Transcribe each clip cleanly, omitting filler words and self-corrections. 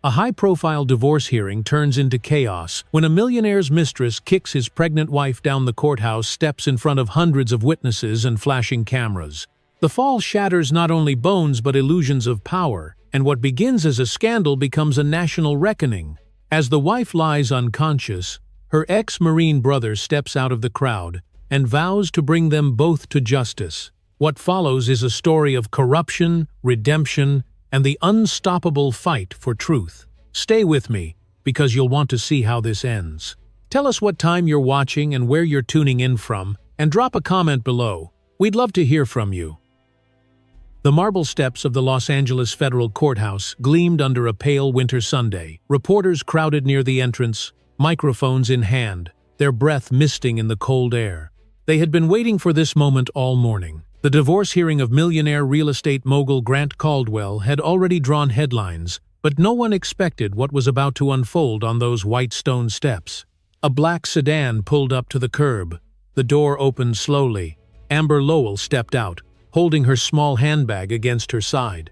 A high-profile divorce hearing turns into chaos when a millionaire's mistress kicks his pregnant wife down the courthouse steps in front of hundreds of witnesses and flashing cameras. The fall shatters not only bones but illusions of power, and what begins as a scandal becomes a national reckoning. As the wife lies unconscious, her ex-Marine brother steps out of the crowd and vows to bring them both to justice. What follows is a story of corruption, redemption, and the unstoppable fight for truth. Stay with me, because you'll want to see how this ends. Tell us what time you're watching and where you're tuning in from, and drop a comment below. We'd love to hear from you. The marble steps of the Los Angeles Federal Courthouse gleamed under a pale winter Sunday. Reporters crowded near the entrance, microphones in hand, their breath misting in the cold air. They had been waiting for this moment all morning. The divorce hearing of millionaire real estate mogul Grant Caldwell had already drawn headlines, but no one expected what was about to unfold on those white stone steps. A black sedan pulled up to the curb. The door opened slowly. Amber Lowell stepped out, holding her small handbag against her side.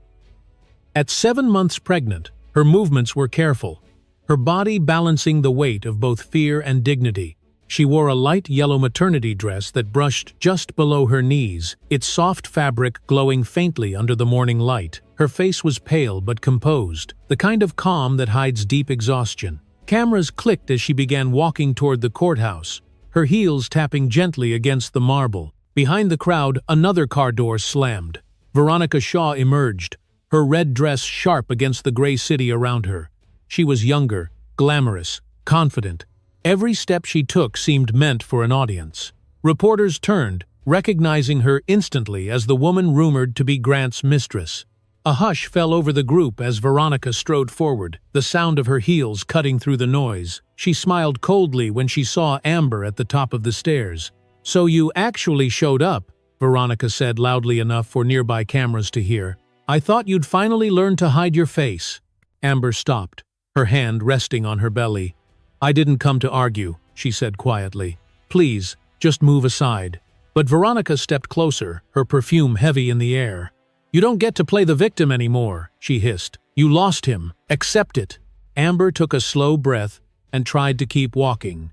At 7 months pregnant, her movements were careful, her body balancing the weight of both fear and dignity. She wore a light yellow maternity dress that brushed just below her knees, its soft fabric glowing faintly under the morning light. Her face was pale but composed, the kind of calm that hides deep exhaustion. Cameras clicked as she began walking toward the courthouse, her heels tapping gently against the marble. Behind the crowd, another car door slammed. Veronica Shaw emerged, her red dress sharp against the gray city around her. She was younger, glamorous, confident. Every step she took seemed meant for an audience. Reporters turned, recognizing her instantly as the woman rumored to be Grant's mistress. A hush fell over the group as Veronica strode forward, the sound of her heels cutting through the noise. She smiled coldly when she saw Amber at the top of the stairs. "So you actually showed up," Veronica said loudly enough for nearby cameras to hear. "I thought you'd finally learn to hide your face." Amber stopped, her hand resting on her belly. "I didn't come to argue," she said quietly. "Please, just move aside." But Veronica stepped closer, her perfume heavy in the air. "You don't get to play the victim anymore," she hissed. "You lost him. Accept it." Amber took a slow breath and tried to keep walking.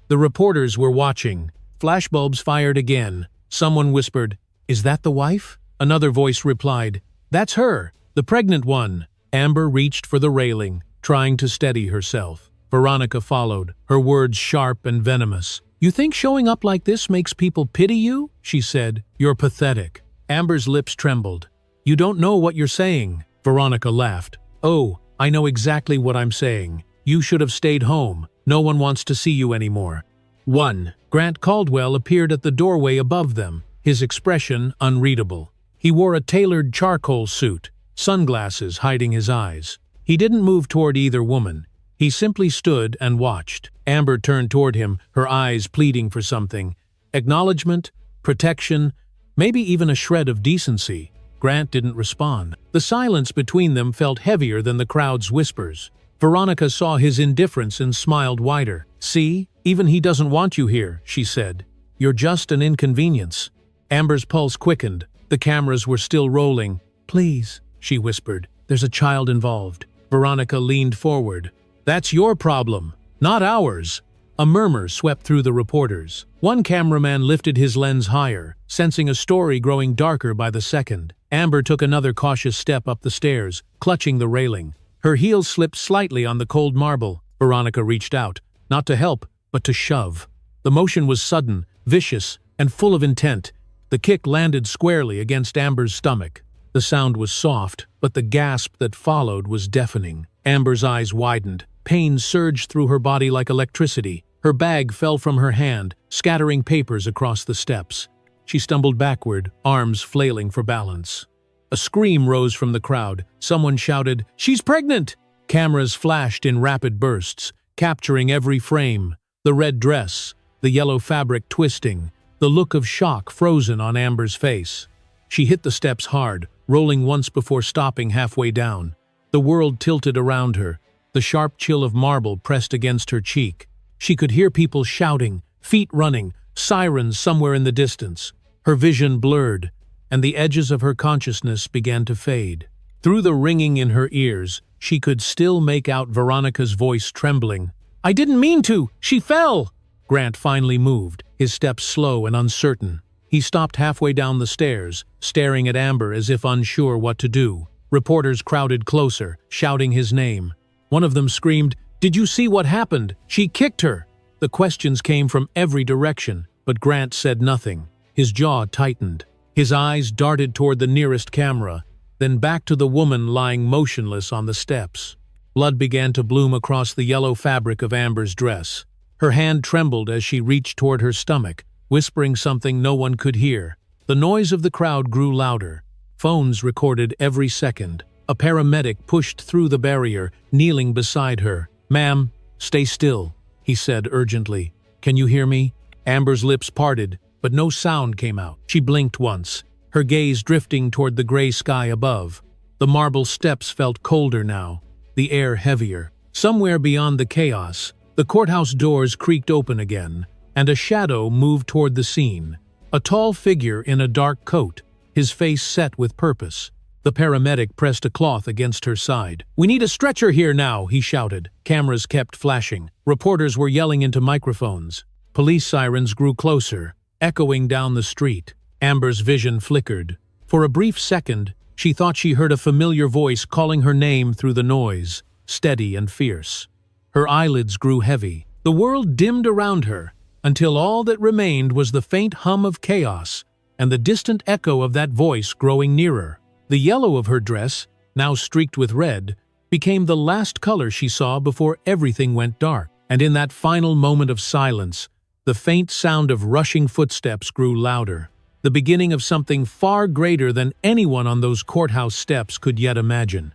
The reporters were watching. Flashbulbs fired again. Someone whispered, "Is that the wife?" Another voice replied, "That's her, the pregnant one." Amber reached for the railing, trying to steady herself. Veronica followed, her words sharp and venomous. "You think showing up like this makes people pity you?" she said. "You're pathetic." Amber's lips trembled. "You don't know what you're saying." Veronica laughed. "Oh, I know exactly what I'm saying. You should have stayed home. No one wants to see you anymore." 1. Grant Caldwell appeared at the doorway above them, his expression unreadable. He wore a tailored charcoal suit, sunglasses hiding his eyes. He didn't move toward either woman. He simply stood and watched. Amber turned toward him, her eyes pleading for something. Acknowledgement, protection, maybe even a shred of decency. Grant didn't respond. The silence between them felt heavier than the crowd's whispers. Veronica saw his indifference and smiled wider. "See, even he doesn't want you here," she said. "You're just an inconvenience." Amber's pulse quickened. The cameras were still rolling. "Please," she whispered. "There's a child involved." Veronica leaned forward. "That's your problem, not ours." A murmur swept through the reporters. One cameraman lifted his lens higher, sensing a story growing darker by the second. Amber took another cautious step up the stairs, clutching the railing. Her heels slipped slightly on the cold marble. Veronica reached out, not to help, but to shove. The motion was sudden, vicious, and full of intent. The kick landed squarely against Amber's stomach. The sound was soft, but the gasp that followed was deafening. Amber's eyes widened. Pain surged through her body like electricity. Her bag fell from her hand, scattering papers across the steps. She stumbled backward, arms flailing for balance. A scream rose from the crowd. Someone shouted, "She's pregnant!" Cameras flashed in rapid bursts, capturing every frame. The red dress, the yellow fabric twisting, the look of shock frozen on Amber's face. She hit the steps hard, rolling once before stopping halfway down. The world tilted around her. The sharp chill of marble pressed against her cheek. She could hear people shouting, feet running, sirens somewhere in the distance. Her vision blurred, and the edges of her consciousness began to fade. Through the ringing in her ears, she could still make out Veronica's voice trembling. "I didn't mean to! She fell!" Grant finally moved, his steps slow and uncertain. He stopped halfway down the stairs, staring at Amber as if unsure what to do. Reporters crowded closer, shouting his name. One of them screamed, "Did you see what happened? She kicked her!" The questions came from every direction, but Grant said nothing. His jaw tightened. His eyes darted toward the nearest camera, then back to the woman lying motionless on the steps. Blood began to bloom across the yellow fabric of Amber's dress. Her hand trembled as she reached toward her stomach, whispering something no one could hear. The noise of the crowd grew louder. Phones recorded every second. A paramedic pushed through the barrier, kneeling beside her. "Ma'am, stay still," he said urgently. "Can you hear me?" Amber's lips parted, but no sound came out. She blinked once, her gaze drifting toward the gray sky above. The marble steps felt colder now, the air heavier. Somewhere beyond the chaos, the courthouse doors creaked open again, and a shadow moved toward the scene. A tall figure in a dark coat, his face set with purpose. The paramedic pressed a cloth against her side. "We need a stretcher here now," he shouted. Cameras kept flashing. Reporters were yelling into microphones. Police sirens grew closer, echoing down the street. Amber's vision flickered. For a brief second, she thought she heard a familiar voice calling her name through the noise, steady and fierce. Her eyelids grew heavy. The world dimmed around her, until all that remained was the faint hum of chaos and the distant echo of that voice growing nearer. The yellow of her dress, now streaked with red, became the last color she saw before everything went dark. And in that final moment of silence, the faint sound of rushing footsteps grew louder, the beginning of something far greater than anyone on those courthouse steps could yet imagine.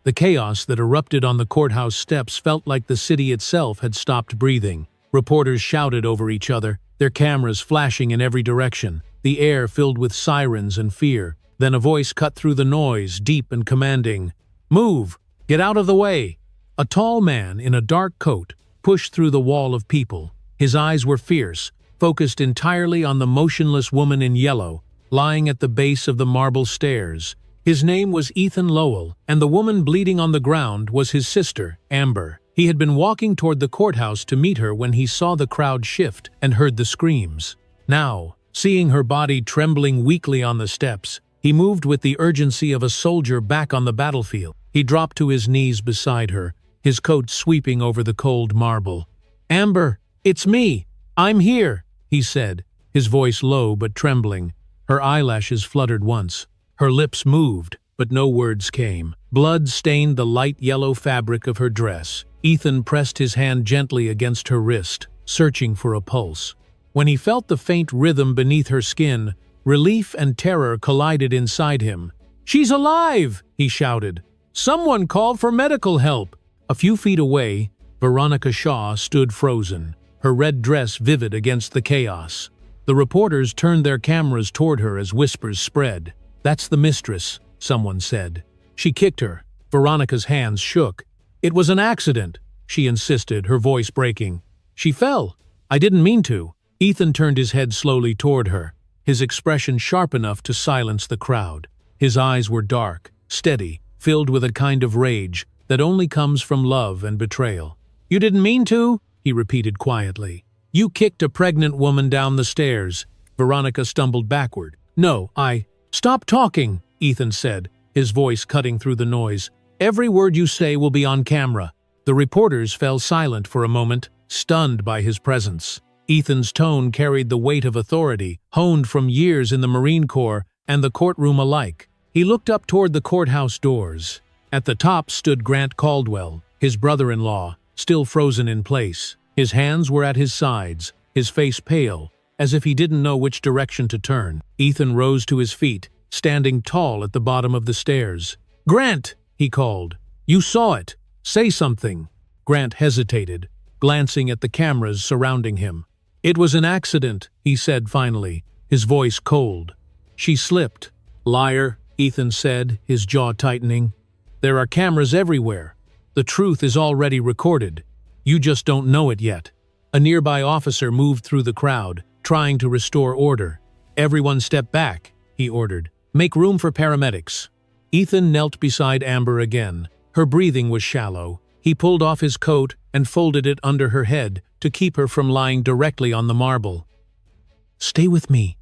The chaos that erupted on the courthouse steps felt like the city itself had stopped breathing. Reporters shouted over each other, their cameras flashing in every direction, the air filled with sirens and fear. Then a voice cut through the noise, deep and commanding. "Move! Get out of the way!" A tall man in a dark coat pushed through the wall of people. His eyes were fierce, focused entirely on the motionless woman in yellow, lying at the base of the marble stairs. His name was Ethan Lowell, and the woman bleeding on the ground was his sister, Amber. He had been walking toward the courthouse to meet her when he saw the crowd shift and heard the screams. Now, seeing her body trembling weakly on the steps, he moved with the urgency of a soldier back on the battlefield. He dropped to his knees beside her, his coat sweeping over the cold marble. "Amber, it's me! I'm here!" he said, his voice low but trembling. Her eyelashes fluttered once. Her lips moved, but no words came. Blood stained the light yellow fabric of her dress. Ethan pressed his hand gently against her wrist, searching for a pulse. When he felt the faint rhythm beneath her skin, relief and terror collided inside him. "She's alive!" he shouted. "Someone call for medical help!" A few feet away, Veronica Shaw stood frozen, her red dress vivid against the chaos. The reporters turned their cameras toward her as whispers spread. "That's the mistress," someone said. "She kicked her." Veronica's hands shook. "It was an accident," she insisted, her voice breaking. "She fell. I didn't mean to." Ethan turned his head slowly toward her, his expression sharp enough to silence the crowd. His eyes were dark, steady, filled with a kind of rage that only comes from love and betrayal. "You didn't mean to?" he repeated quietly. "You kicked a pregnant woman down the stairs." Veronica stumbled backward. "No, Stop talking," Ethan said, his voice cutting through the noise. "Every word you say will be on camera." The reporters fell silent for a moment, stunned by his presence. Ethan's tone carried the weight of authority, honed from years in the Marine Corps and the courtroom alike. He looked up toward the courthouse doors. At the top stood Grant Caldwell, his brother-in-law, still frozen in place. His hands were at his sides, his face pale, as if he didn't know which direction to turn. Ethan rose to his feet, standing tall at the bottom of the stairs. "Grant!" he called. "You saw it. Say something." Grant hesitated, glancing at the cameras surrounding him. "It was an accident," he said finally, his voice cold. "She slipped." "Liar," Ethan said, his jaw tightening. "There are cameras everywhere. The truth is already recorded. You just don't know it yet." A nearby officer moved through the crowd, trying to restore order. "Everyone step back," he ordered. "Make room for paramedics." Ethan knelt beside Amber again. Her breathing was shallow. He pulled off his coat and folded it under her head to keep her from lying directly on the marble. "Stay with me,"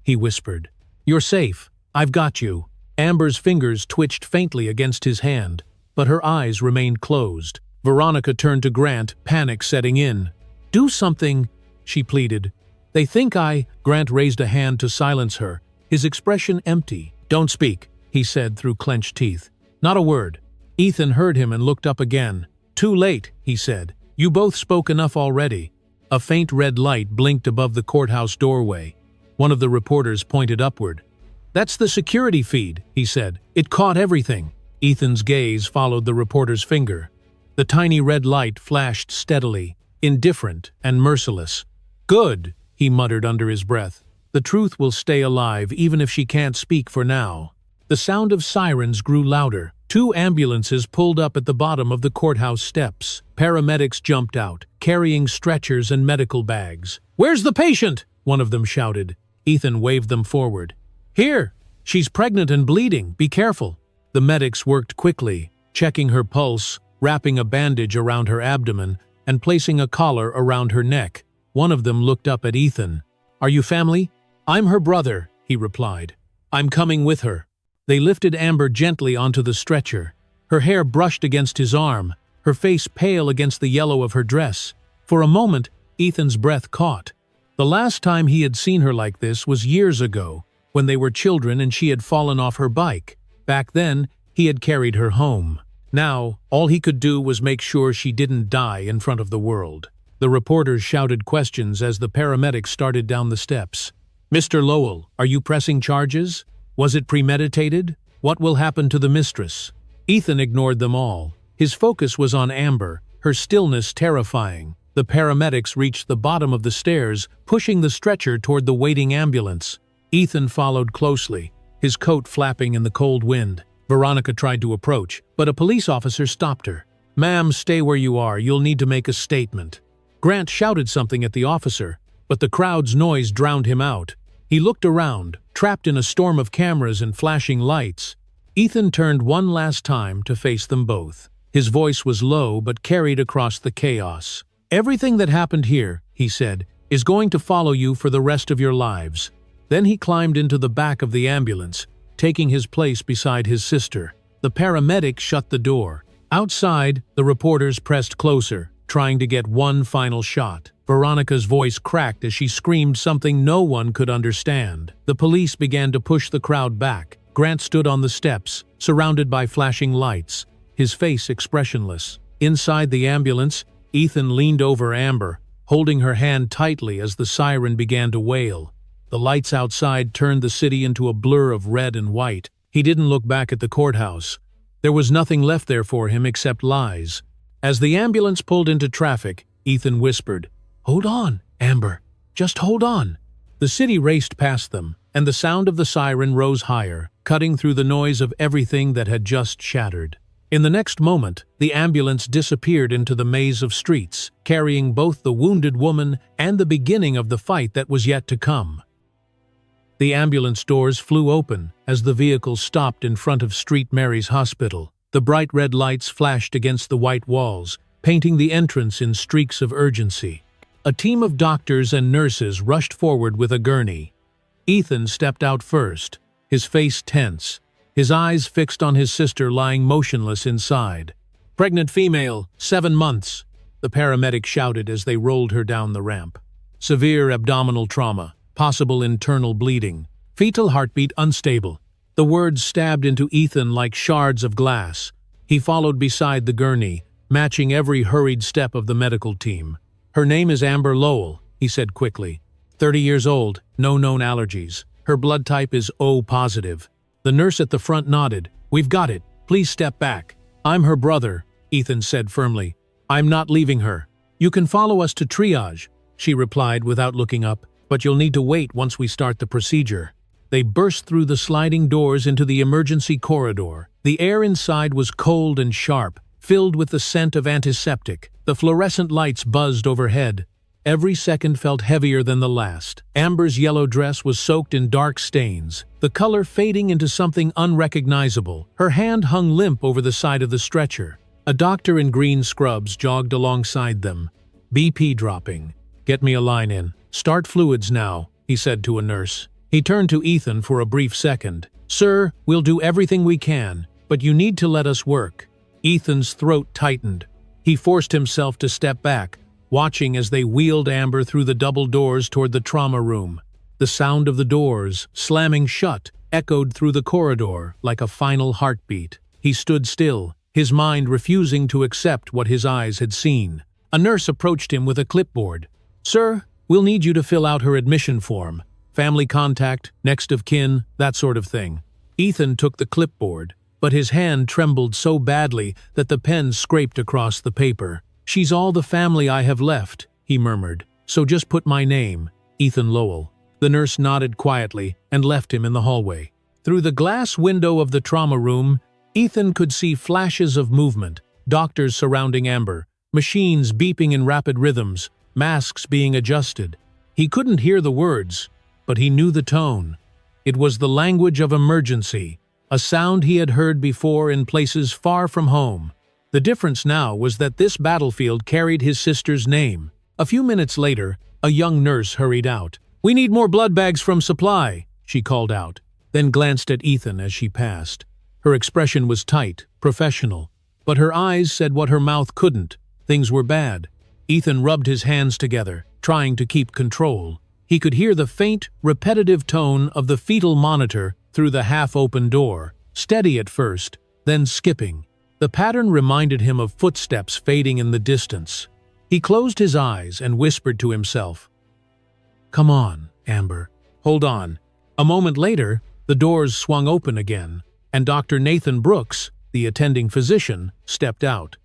he whispered. "You're safe. I've got you." Amber's fingers twitched faintly against his hand, but her eyes remained closed. Veronica turned to Grant, panic setting in. "Do something," she pleaded. "They think I—" Grant raised a hand to silence her, his expression empty. "Don't speak," he said through clenched teeth. "Not a word." Ethan heard him and looked up again. "Too late," he said. "You both spoke enough already." A faint red light blinked above the courthouse doorway. One of the reporters pointed upward. "That's the security feed," he said. "It caught everything." Ethan's gaze followed the reporter's finger. The tiny red light flashed steadily, indifferent and merciless. "Good," he muttered under his breath. "The truth will stay alive even if she can't speak for now." The sound of sirens grew louder. 2 ambulances pulled up at the bottom of the courthouse steps. Paramedics jumped out, carrying stretchers and medical bags. "Where's the patient?" one of them shouted. Ethan waved them forward. "Here! She's pregnant and bleeding. Be careful." The medics worked quickly, checking her pulse, wrapping a bandage around her abdomen, and placing a collar around her neck. One of them looked up at Ethan. "Are you family?" "I'm her brother," he replied. "I'm coming with her." They lifted Amber gently onto the stretcher. Her hair brushed against his arm, her face pale against the yellow of her dress. For a moment, Ethan's breath caught. The last time he had seen her like this was years ago, when they were children and she had fallen off her bike. Back then, he had carried her home. Now, all he could do was make sure she didn't die in front of the world. The reporters shouted questions as the paramedics started down the steps. "Mr. Lowell, are you pressing charges? Was it premeditated? What will happen to the mistress?" Ethan ignored them all. His focus was on Amber, her stillness terrifying. The paramedics reached the bottom of the stairs, pushing the stretcher toward the waiting ambulance. Ethan followed closely, his coat flapping in the cold wind. Veronica tried to approach, but a police officer stopped her. "Ma'am, stay where you are. You'll need to make a statement." Grant shouted something at the officer, but the crowd's noise drowned him out. He looked around, trapped in a storm of cameras and flashing lights. Ethan turned one last time to face them both. His voice was low but carried across the chaos. "Everything that happened here," he said, "is going to follow you for the rest of your lives." Then he climbed into the back of the ambulance, taking his place beside his sister. The paramedic shut the door. Outside, the reporters pressed closer, trying to get one final shot. Veronica's voice cracked as she screamed something no one could understand. The police began to push the crowd back. Grant stood on the steps, surrounded by flashing lights, his face expressionless. Inside the ambulance, Ethan leaned over Amber, holding her hand tightly as the siren began to wail. The lights outside turned the city into a blur of red and white. He didn't look back at the courthouse. There was nothing left there for him except lies. As the ambulance pulled into traffic, Ethan whispered, "Hold on, Amber. Just hold on." The city raced past them, and the sound of the siren rose higher, cutting through the noise of everything that had just shattered. In the next moment, the ambulance disappeared into the maze of streets, carrying both the wounded woman and the beginning of the fight that was yet to come. The ambulance doors flew open as the vehicle stopped in front of St. Mary's Hospital. The bright red lights flashed against the white walls, painting the entrance in streaks of urgency. A team of doctors and nurses rushed forward with a gurney. Ethan stepped out first, his face tense, his eyes fixed on his sister lying motionless inside. "Pregnant female, 7 months," the paramedic shouted as they rolled her down the ramp. "Severe abdominal trauma, possible internal bleeding, fetal heartbeat unstable." The words stabbed into Ethan like shards of glass. He followed beside the gurney, matching every hurried step of the medical team. "Her name is Amber Lowell," he said quickly. 30 years old, no known allergies. Her blood type is O positive. The nurse at the front nodded. "We've got it. Please step back." "I'm her brother," Ethan said firmly. "I'm not leaving her." "You can follow us to triage," she replied without looking up, "but you'll need to wait once we start the procedure." They burst through the sliding doors into the emergency corridor. The air inside was cold and sharp, filled with the scent of antiseptic. The fluorescent lights buzzed overhead. Every second felt heavier than the last. Amber's yellow dress was soaked in dark stains, the color fading into something unrecognizable. Her hand hung limp over the side of the stretcher. A doctor in green scrubs jogged alongside them, BP dropping. "Get me a line in. Start fluids now," he said to a nurse. He turned to Ethan for a brief second. "Sir, we'll do everything we can, but you need to let us work." Ethan's throat tightened. He forced himself to step back, watching as they wheeled Amber through the double doors toward the trauma room. The sound of the doors, slamming shut, echoed through the corridor like a final heartbeat. He stood still, his mind refusing to accept what his eyes had seen. A nurse approached him with a clipboard. "Sir, we'll need you to fill out her admission form. Family contact, next of kin, that sort of thing." Ethan took the clipboard, but his hand trembled so badly that the pen scraped across the paper. "She's all the family I have left," he murmured. "So just put my name, Ethan Lowell." The nurse nodded quietly and left him in the hallway. Through the glass window of the trauma room, Ethan could see flashes of movement, doctors surrounding Amber, machines beeping in rapid rhythms, masks being adjusted. He couldn't hear the words, but he knew the tone. It was the language of emergency, a sound he had heard before in places far from home. The difference now was that this battlefield carried his sister's name. A few minutes later, a young nurse hurried out. "We need more blood bags from supply," she called out, then glanced at Ethan as she passed. Her expression was tight, professional, but her eyes said what her mouth couldn't. Things were bad. Ethan rubbed his hands together, trying to keep control. He could hear the faint, repetitive tone of the fetal monitor through the half-open door, steady at first, then skipping. The pattern reminded him of footsteps fading in the distance. He closed his eyes and whispered to himself, "Come on, Amber. Hold on." A moment later, the doors swung open again, and Dr. Nathan Brooks, the attending physician, stepped out.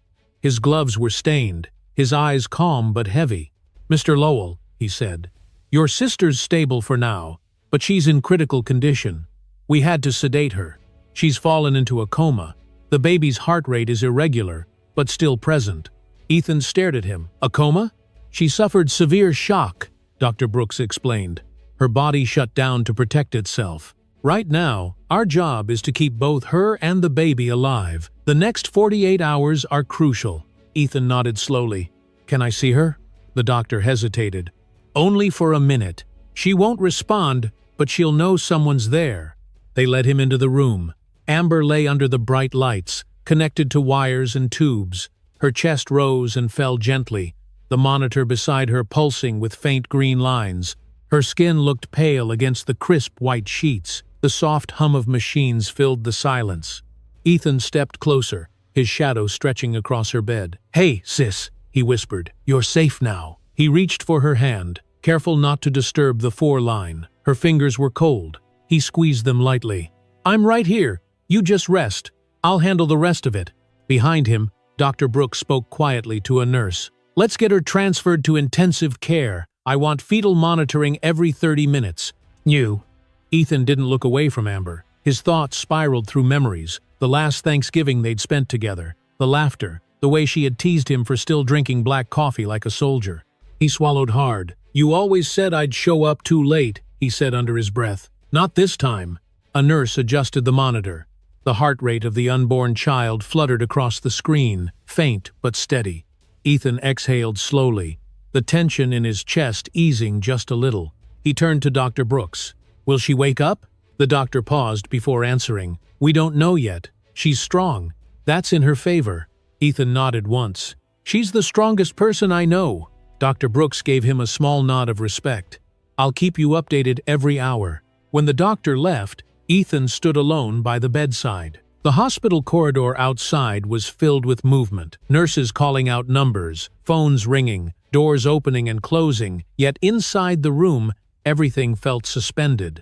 His gloves were stained, his eyes calm but heavy. "Mr. Lowell," he said, "your sister's stable for now, but she's in critical condition. We had to sedate her. She's fallen into a coma. The baby's heart rate is irregular, but still present." Ethan stared at him. "A coma?" "She suffered severe shock," Dr. Brooks explained. "Her body shut down to protect itself. Right now, our job is to keep both her and the baby alive. The next 48 hours are crucial." Ethan nodded slowly. "Can I see her?" The doctor hesitated. "Only for a minute. She won't respond, but she'll know someone's there." They led him into the room. Amber lay under the bright lights, connected to wires and tubes. Her chest rose and fell gently, the monitor beside her pulsing with faint green lines. Her skin looked pale against the crisp white sheets. The soft hum of machines filled the silence. Ethan stepped closer, his shadow stretching across her bed. "Hey, sis," he whispered. "You're safe now." He reached for her hand, careful not to disturb the 4-line. Her fingers were cold. He squeezed them lightly. "I'm right here. You just rest. I'll handle the rest of it." Behind him, Dr. Brooks spoke quietly to a nurse. "Let's get her transferred to intensive care. I want fetal monitoring every 30 minutes. You." Ethan didn't look away from Amber. His thoughts spiraled through memories, the last Thanksgiving they'd spent together, the laughter, the way she had teased him for still drinking black coffee like a soldier. He swallowed hard. "You always said I'd show up too late," he said under his breath. "Not this time." A nurse adjusted the monitor. The heart rate of the unborn child fluttered across the screen, faint but steady. Ethan exhaled slowly, the tension in his chest easing just a little. He turned to Dr. Brooks. "Will she wake up?" The doctor paused before answering. "We don't know yet. She's strong. That's in her favor." Ethan nodded once. "She's the strongest person I know." Dr. Brooks gave him a small nod of respect. "I'll keep you updated every hour." When the doctor left, Ethan stood alone by the bedside. The hospital corridor outside was filled with movement, nurses calling out numbers, phones ringing, doors opening and closing, yet inside the room, everything felt suspended.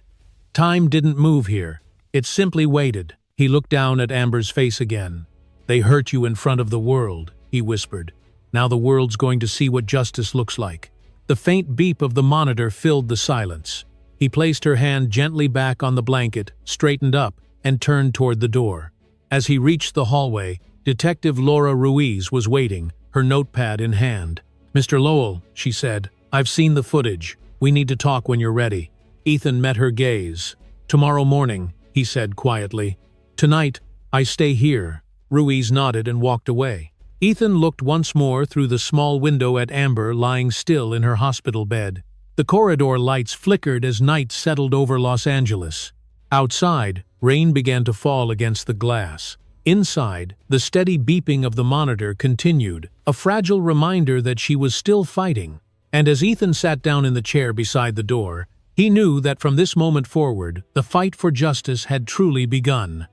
Time didn't move here. It simply waited. He looked down at Amber's face again. "They hurt you in front of the world," he whispered. "Now the world's going to see what justice looks like." The faint beep of the monitor filled the silence. He placed her hand gently back on the blanket, straightened up, and turned toward the door. As he reached the hallway, Detective Laura Ruiz was waiting, her notepad in hand. "Mr. Lowell," she said, I've seen the footage. We need to talk when you're ready. Ethan met her gaze. Tomorrow morning, he said quietly. Tonight, I stay here. Ruiz nodded and walked away. Ethan looked once more through the small window at Amber lying still in her hospital bed. The corridor lights flickered as night settled over Los Angeles. Outside, rain began to fall against the glass. Inside, the steady beeping of the monitor continued, a fragile reminder that she was still fighting. And as Ethan sat down in the chair beside the door, he knew that from this moment forward, the fight for justice had truly begun.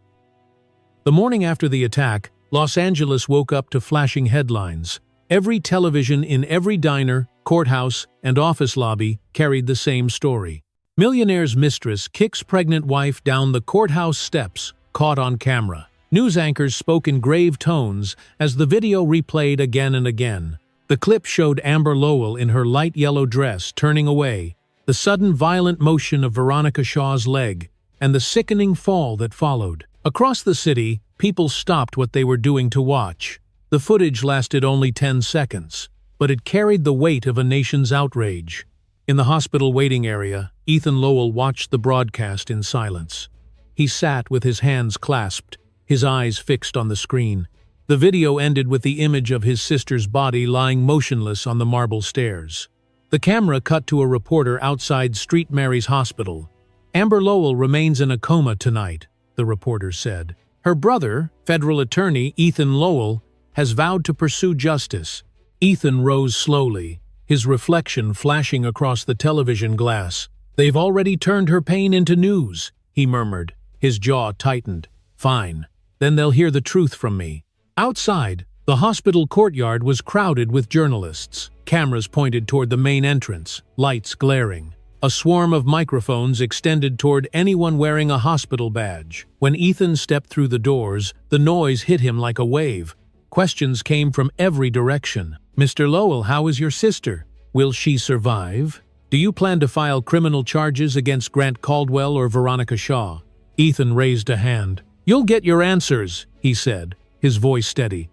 The morning after the attack, Los Angeles woke up to flashing headlines. Every television in every diner, courthouse, and office lobby carried the same story. Millionaire's mistress kicks pregnant wife down the courthouse steps, caught on camera. News anchors spoke in grave tones as the video replayed again and again. The clip showed Amber Lowell in her light yellow dress turning away, the sudden violent motion of Veronica Shaw's leg, and the sickening fall that followed. Across the city, people stopped what they were doing to watch. The footage lasted only 10 seconds, but it carried the weight of a nation's outrage. In the hospital waiting area, Ethan Lowell watched the broadcast in silence. He sat with his hands clasped, his eyes fixed on the screen. The video ended with the image of his sister's body lying motionless on the marble stairs. The camera cut to a reporter outside St. Mary's Hospital. Amber Lowell remains in a coma tonight, the reporter said. Her brother, federal attorney Ethan Lowell, has vowed to pursue justice. Ethan rose slowly, his reflection flashing across the television glass. They've already turned her pain into news, he murmured, his jaw tightened. Fine. Then they'll hear the truth from me. Outside, the hospital courtyard was crowded with journalists. Cameras pointed toward the main entrance, lights glaring. A swarm of microphones extended toward anyone wearing a hospital badge. When Ethan stepped through the doors, the noise hit him like a wave. Questions came from every direction. Mr. Lowell, how is your sister? Will she survive? Do you plan to file criminal charges against Grant Caldwell or Veronica Shaw? Ethan raised a hand. You'll get your answers, he said, his voice steady.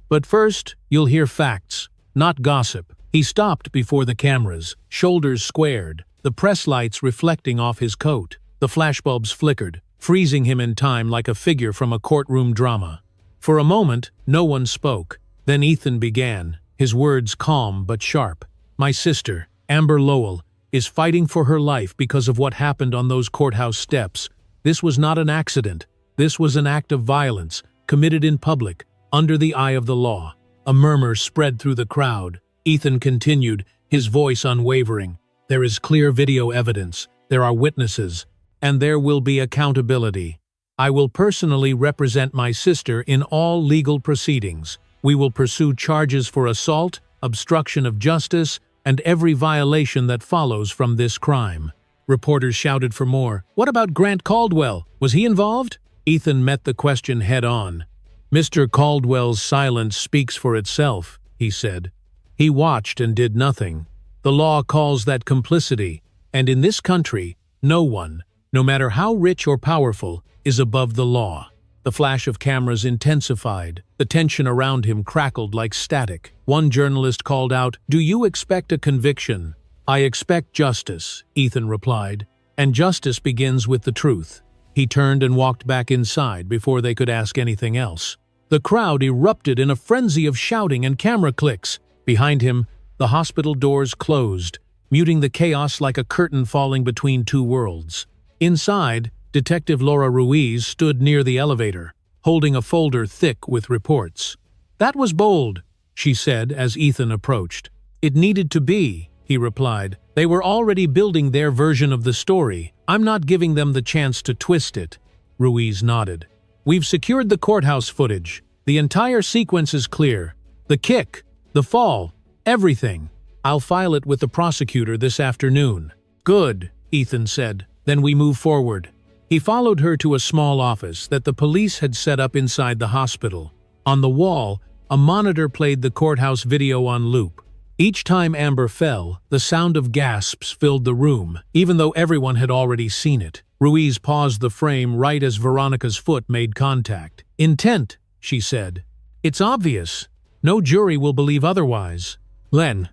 But first, you'll hear facts, not gossip. He stopped before the cameras, shoulders squared, the press lights reflecting off his coat. The flashbulbs flickered, freezing him in time like a figure from a courtroom drama. For a moment, no one spoke. Then Ethan began, his words calm but sharp. My sister, Amber Lowell, is fighting for her life because of what happened on those courthouse steps. This was not an accident. This was an act of violence, committed in public, under the eye of the law. A murmur spread through the crowd. Ethan continued, his voice unwavering. There is clear video evidence, there are witnesses, and there will be accountability. I will personally represent my sister in all legal proceedings. We will pursue charges for assault, obstruction of justice, and every violation that follows from this crime. Reporters shouted for more. What about Grant Caldwell? Was he involved? Ethan met the question head-on. Mr. Caldwell's silence speaks for itself, he said. He watched and did nothing. The law calls that complicity, and in this country, no one, no matter how rich or powerful, is above the law. The flash of cameras intensified. The tension around him crackled like static. One journalist called out, "Do you expect a conviction?" "I expect justice," Ethan replied, "and justice begins with the truth." He turned and walked back inside before they could ask anything else. The crowd erupted in a frenzy of shouting and camera clicks. Behind him, the hospital doors closed, muting the chaos like a curtain falling between two worlds. Inside, Detective Laura Ruiz stood near the elevator, holding a folder thick with reports. "That was bold," she said as Ethan approached. "It needed to be," he replied. "They were already building their version of the story. I'm not giving them the chance to twist it." Ruiz nodded. "We've secured the courthouse footage. The entire sequence is clear. The kick, the fall, everything. I'll file it with the prosecutor this afternoon." "Good," Ethan said. "Then we move forward." He followed her to a small office that the police had set up inside the hospital. On the wall, a monitor played the courthouse video on loop. Each time Amber fell, the sound of gasps filled the room, even though everyone had already seen it. Ruiz paused the frame right as Veronica's foot made contact. "Intent," she said. "It's obvious. No jury will believe otherwise." "Len."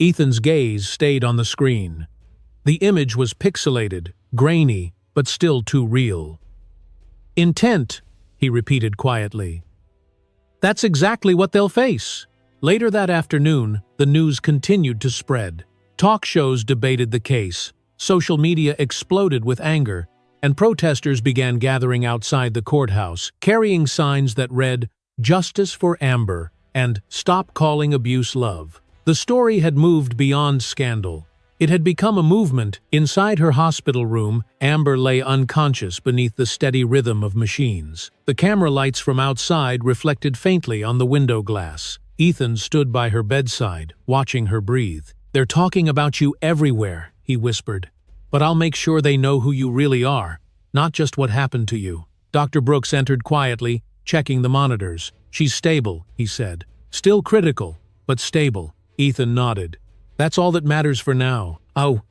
Ethan's gaze stayed on the screen. The image was pixelated, grainy, but still too real. "Intent," he repeated quietly. "That's exactly what they'll face." Later that afternoon, the news continued to spread. Talk shows debated the case, social media exploded with anger, and protesters began gathering outside the courthouse, carrying signs that read, "Justice for Amber" and "Stop calling abuse love." The story had moved beyond scandal. It had become a movement. Inside her hospital room, Amber lay unconscious beneath the steady rhythm of machines. The camera lights from outside reflected faintly on the window glass. Ethan stood by her bedside, watching her breathe. "They're talking about you everywhere," he whispered. "But I'll make sure they know who you really are, not just what happened to you." Dr. Brooks entered quietly, checking the monitors. "She's stable," he said. "Still critical, but stable." Ethan nodded. "That's all that matters for now." "Oh."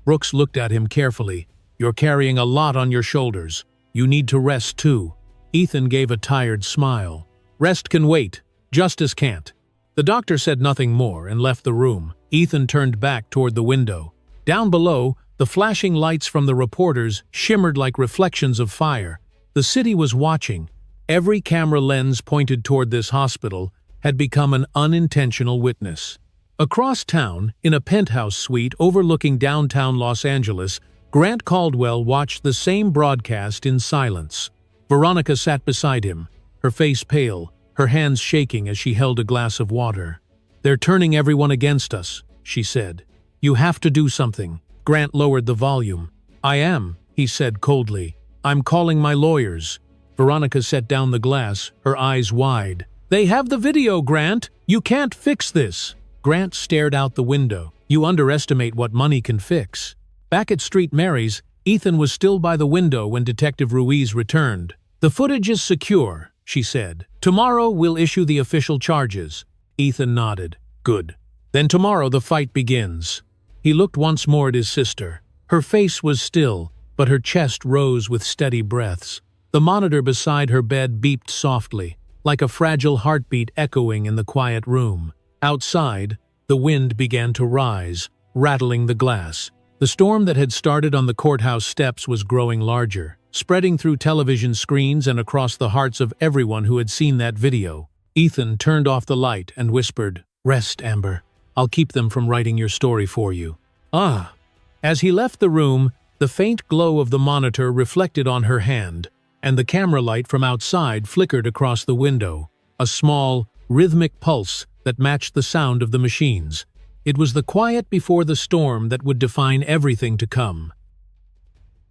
Brooks looked at him carefully. "You're carrying a lot on your shoulders. You need to rest too." Ethan gave a tired smile. "Rest can wait. Justice can't." The doctor said nothing more and left the room. Ethan turned back toward the window. Down below, the flashing lights from the reporters shimmered like reflections of fire. The city was watching. Every camera lens pointed toward this hospital had become an unintentional witness. Across town, in a penthouse suite overlooking downtown Los Angeles, Grant Caldwell watched the same broadcast in silence. Veronica sat beside him, her face pale, her hands shaking as she held a glass of water. "They're turning everyone against us," she said. "You have to do something." Grant lowered the volume. "I am," he said coldly. "I'm calling my lawyers." Veronica set down the glass, her eyes wide. "They have the video, Grant! You can't fix this!" Grant stared out the window. "You underestimate what money can fix." Back at Street Mary's, Ethan was still by the window when Detective Ruiz returned. "The footage is secure," she said. "Tomorrow we'll issue the official charges." Ethan nodded. "Good. Then tomorrow the fight begins." He looked once more at his sister. Her face was still, but her chest rose with steady breaths. The monitor beside her bed beeped softly, like a fragile heartbeat echoing in the quiet room. Outside, the wind began to rise, rattling the glass. The storm that had started on the courthouse steps was growing larger, spreading through television screens and across the hearts of everyone who had seen that video. Ethan turned off the light and whispered, "Rest, Amber. I'll keep them from writing your story for you." "Ah." As he left the room, the faint glow of the monitor reflected on her hand, and the camera light from outside flickered across the window, a small, rhythmic pulse that matched the sound of the machines. It was the quiet before the storm that would define everything to come.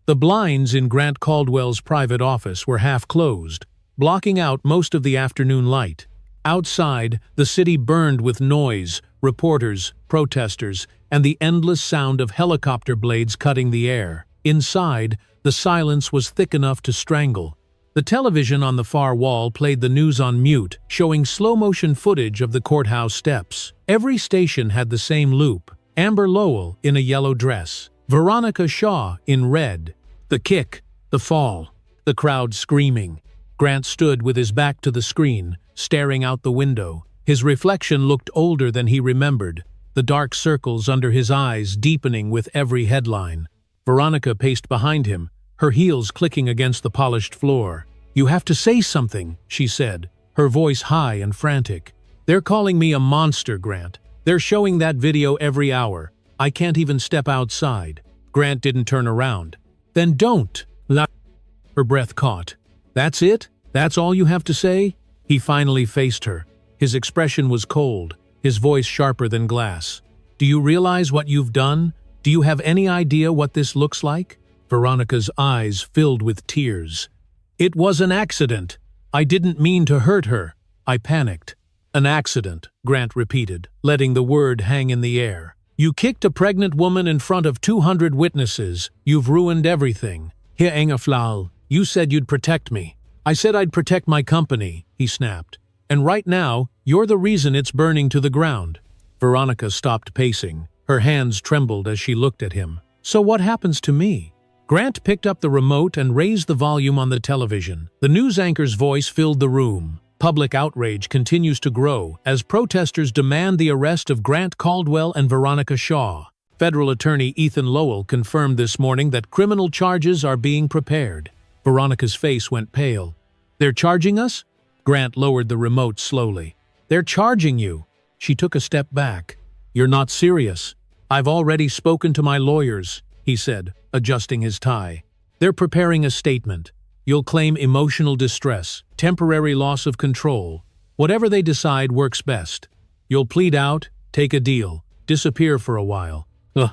The blinds in Grant Caldwell's private office were half closed, blocking out most of the afternoon light. Outside, the city burned with noise, reporters, protesters, and the endless sound of helicopter blades cutting the air. Inside, the silence was thick enough to strangle. The television on the far wall played the news on mute, showing slow-motion footage of the courthouse steps. Every station had the same loop: Amber Lowell in a yellow dress, Veronica Shaw in red, the kick, the fall, the crowd screaming. Grant stood with his back to the screen, staring out the window. His reflection looked older than he remembered, the dark circles under his eyes deepening with every headline. Veronica paced behind him, her heels clicking against the polished floor. "You have to say something," she said, her voice high and frantic. "They're calling me a monster, Grant. They're showing that video every hour. I can't even step outside." Grant didn't turn around. "Then don't." Her breath caught. "That's it? That's all you have to say?" He finally faced her. His expression was cold, his voice sharper than glass. "Do you realize what you've done? Do you have any idea what this looks like?" Veronica's eyes filled with tears. "It was an accident. I didn't mean to hurt her. I panicked." "An accident," Grant repeated, letting the word hang in the air. "You kicked a pregnant woman in front of 200 witnesses. You've ruined everything." "Herr Engerflahl, you said you'd protect me." "I said I'd protect my company," he snapped. "And right now, you're the reason it's burning to the ground." Veronica stopped pacing. Her hands trembled as she looked at him. "So what happens to me?" Grant picked up the remote and raised the volume on the television. The news anchor's voice filled the room. Public outrage continues to grow as protesters demand the arrest of Grant Caldwell and Veronica Shaw. Federal attorney Ethan Lowell confirmed this morning that criminal charges are being prepared. Veronica's face went pale. "They're charging us?" Grant lowered the remote slowly. "They're charging you." She took a step back. "You're not serious." "I've already spoken to my lawyers," he said, adjusting his tie. "They're preparing a statement. You'll claim emotional distress, temporary loss of control. Whatever they decide works best. You'll plead out, take a deal, disappear for a while." "Ugh.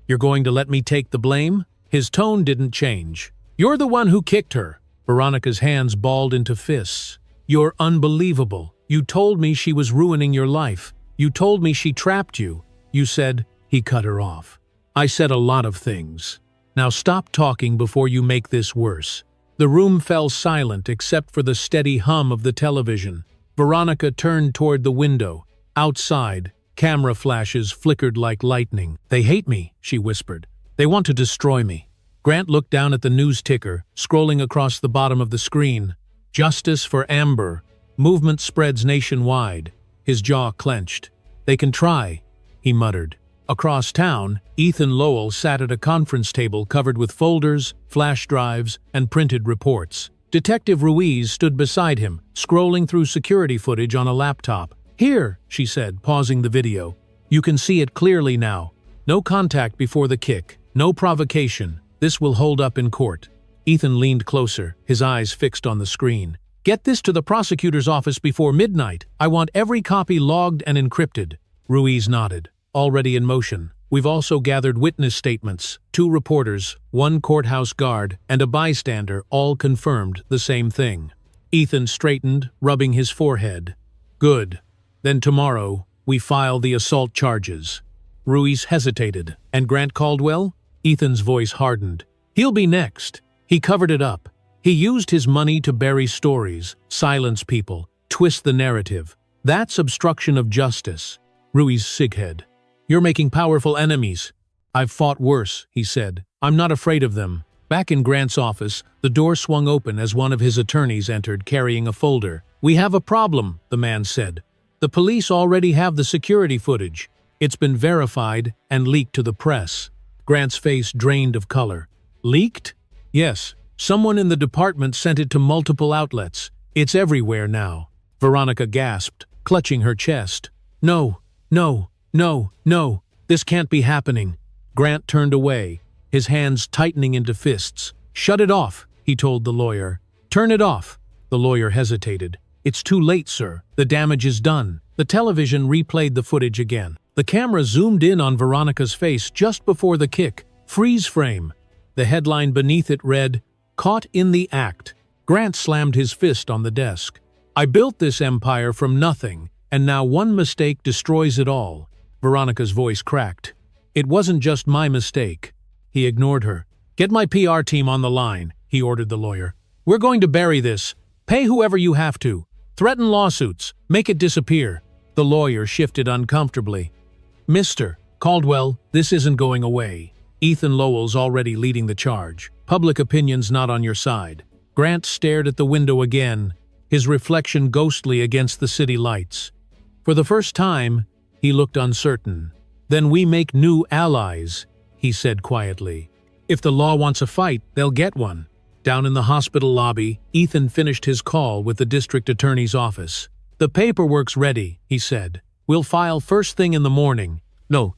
You're going to let me take the blame?" His tone didn't change. "You're the one who kicked her." Veronica's hands balled into fists. "You're unbelievable. You told me she was ruining your life. You told me she trapped you. You said—" He cut her off. "I said a lot of things. Now stop talking before you make this worse." The room fell silent except for the steady hum of the television. Veronica turned toward the window. Outside, camera flashes flickered like lightning. "They hate me," she whispered. "They want to destroy me." Grant looked down at the news ticker, scrolling across the bottom of the screen. "Justice for Amber. Movement spreads nationwide." His jaw clenched. "They can try," he muttered. Across town, Ethan Lowell sat at a conference table covered with folders, flash drives, and printed reports. Detective Ruiz stood beside him, scrolling through security footage on a laptop. "Here," she said, pausing the video. "You can see it clearly now. No contact before the kick. No provocation. This will hold up in court." Ethan leaned closer, his eyes fixed on the screen. "Get this to the prosecutor's office before midnight. I want every copy logged and encrypted." Ruiz nodded. "Already in motion. We've also gathered witness statements. 2 reporters, 1 courthouse guard, and a bystander all confirmed the same thing." Ethan straightened, rubbing his forehead. "Good. Then tomorrow, we file the assault charges." Ruiz hesitated. "And Grant Caldwell?" Ethan's voice hardened. "He'll be next." He covered it up. He used his money to bury stories, silence people, twist the narrative. That's obstruction of justice. Ruiz sighed. "You're making powerful enemies." "I've fought worse," he said. "I'm not afraid of them." Back in Grant's office, the door swung open as one of his attorneys entered carrying a folder. "We have a problem," the man said. "The police already have the security footage. It's been verified and leaked to the press." Grant's face drained of color. "Leaked?" "Yes. Someone in the department sent it to multiple outlets. It's everywhere now." Veronica gasped, clutching her chest. "No, no, no, no. This can't be happening." Grant turned away, his hands tightening into fists. "Shut it off," he told the lawyer. "Turn it off." The lawyer hesitated. "It's too late, sir. The damage is done." The television replayed the footage again. The camera zoomed in on Veronica's face just before the kick. Freeze frame. The headline beneath it read, "Caught in the act." Grant slammed his fist on the desk. "I built this empire from nothing, and now one mistake destroys it all." Veronica's voice cracked. "It wasn't just my mistake." He ignored her. "Get my PR team on the line," he ordered the lawyer. "We're going to bury this. Pay whoever you have to. Threaten lawsuits. Make it disappear." The lawyer shifted uncomfortably. "Mr. Caldwell, this isn't going away. Ethan Lowell's already leading the charge. Public opinion's not on your side." Grant stared at the window again, his reflection ghostly against the city lights. For the first time, he looked uncertain. "Then we make new allies," he said quietly. "If the law wants a fight, they'll get one." Down in the hospital lobby, Ethan finished his call with the district attorney's office. "The paperwork's ready," he said. "We'll file first thing in the morning." "No."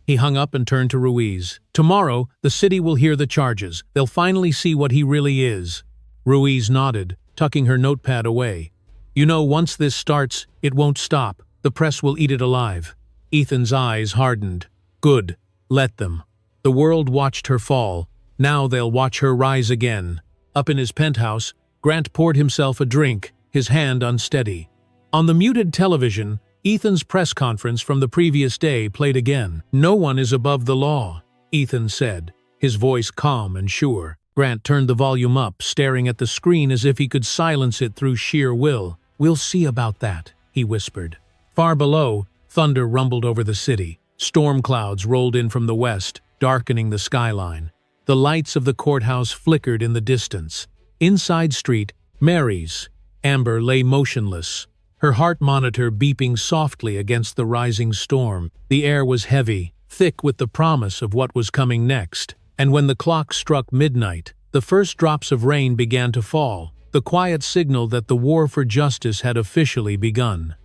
He hung up and turned to Ruiz. "Tomorrow, the city will hear the charges. They'll finally see what he really is." Ruiz nodded, tucking her notepad away. "You know, once this starts, it won't stop. The press will eat it alive." Ethan's eyes hardened. "Good. Let them." The world watched her fall. Now they'll watch her rise again. Up in his penthouse, Grant poured himself a drink, his hand unsteady. On the muted television, Ethan's press conference from the previous day played again. "No one is above the law," Ethan said, his voice calm and sure. Grant turned the volume up, staring at the screen as if he could silence it through sheer will. "We'll see about that," he whispered. Far below, thunder rumbled over the city. Storm clouds rolled in from the west, darkening the skyline. The lights of the courthouse flickered in the distance. Inside street, Mary's. Amber lay motionless, her heart monitor beeping softly against the rising storm. The air was heavy, thick with the promise of what was coming next, and when the clock struck midnight, the first drops of rain began to fall, the quiet signal that the war for justice had officially begun.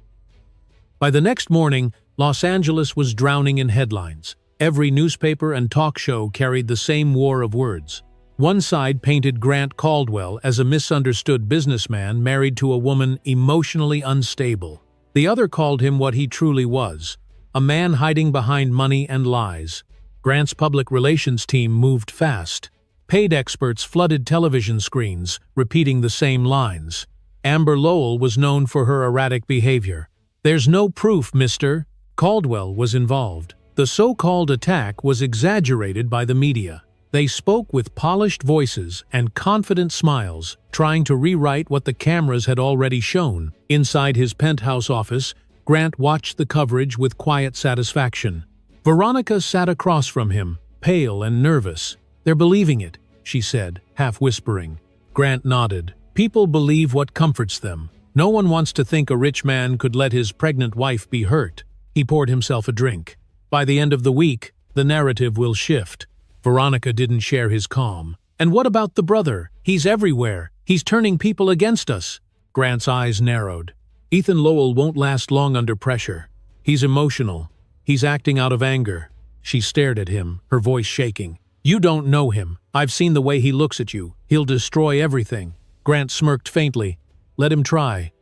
By the next morning, Los Angeles was drowning in headlines. Every newspaper and talk show carried the same war of words. One side painted Grant Caldwell as a misunderstood businessman married to a woman emotionally unstable. The other called him what he truly was, a man hiding behind money and lies. Grant's public relations team moved fast. Paid experts flooded television screens, repeating the same lines. Amber Lowell was known for her erratic behavior. "There's no proof, mister." Caldwell was involved. The so-called attack was exaggerated by the media. They spoke with polished voices and confident smiles, trying to rewrite what the cameras had already shown. Inside his penthouse office, Grant watched the coverage with quiet satisfaction. Veronica sat across from him, pale and nervous. "They're believing it," she said, half whispering. Grant nodded. "People believe what comforts them. No one wants to think a rich man could let his pregnant wife be hurt." He poured himself a drink. "By the end of the week, the narrative will shift." Veronica didn't share his calm. "And what about the brother? He's everywhere. He's turning people against us." Grant's eyes narrowed. "Ethan Lowell won't last long under pressure. He's emotional. He's acting out of anger." She stared at him, her voice shaking. "You don't know him. I've seen the way he looks at you. He'll destroy everything." Grant smirked faintly. "Let him try."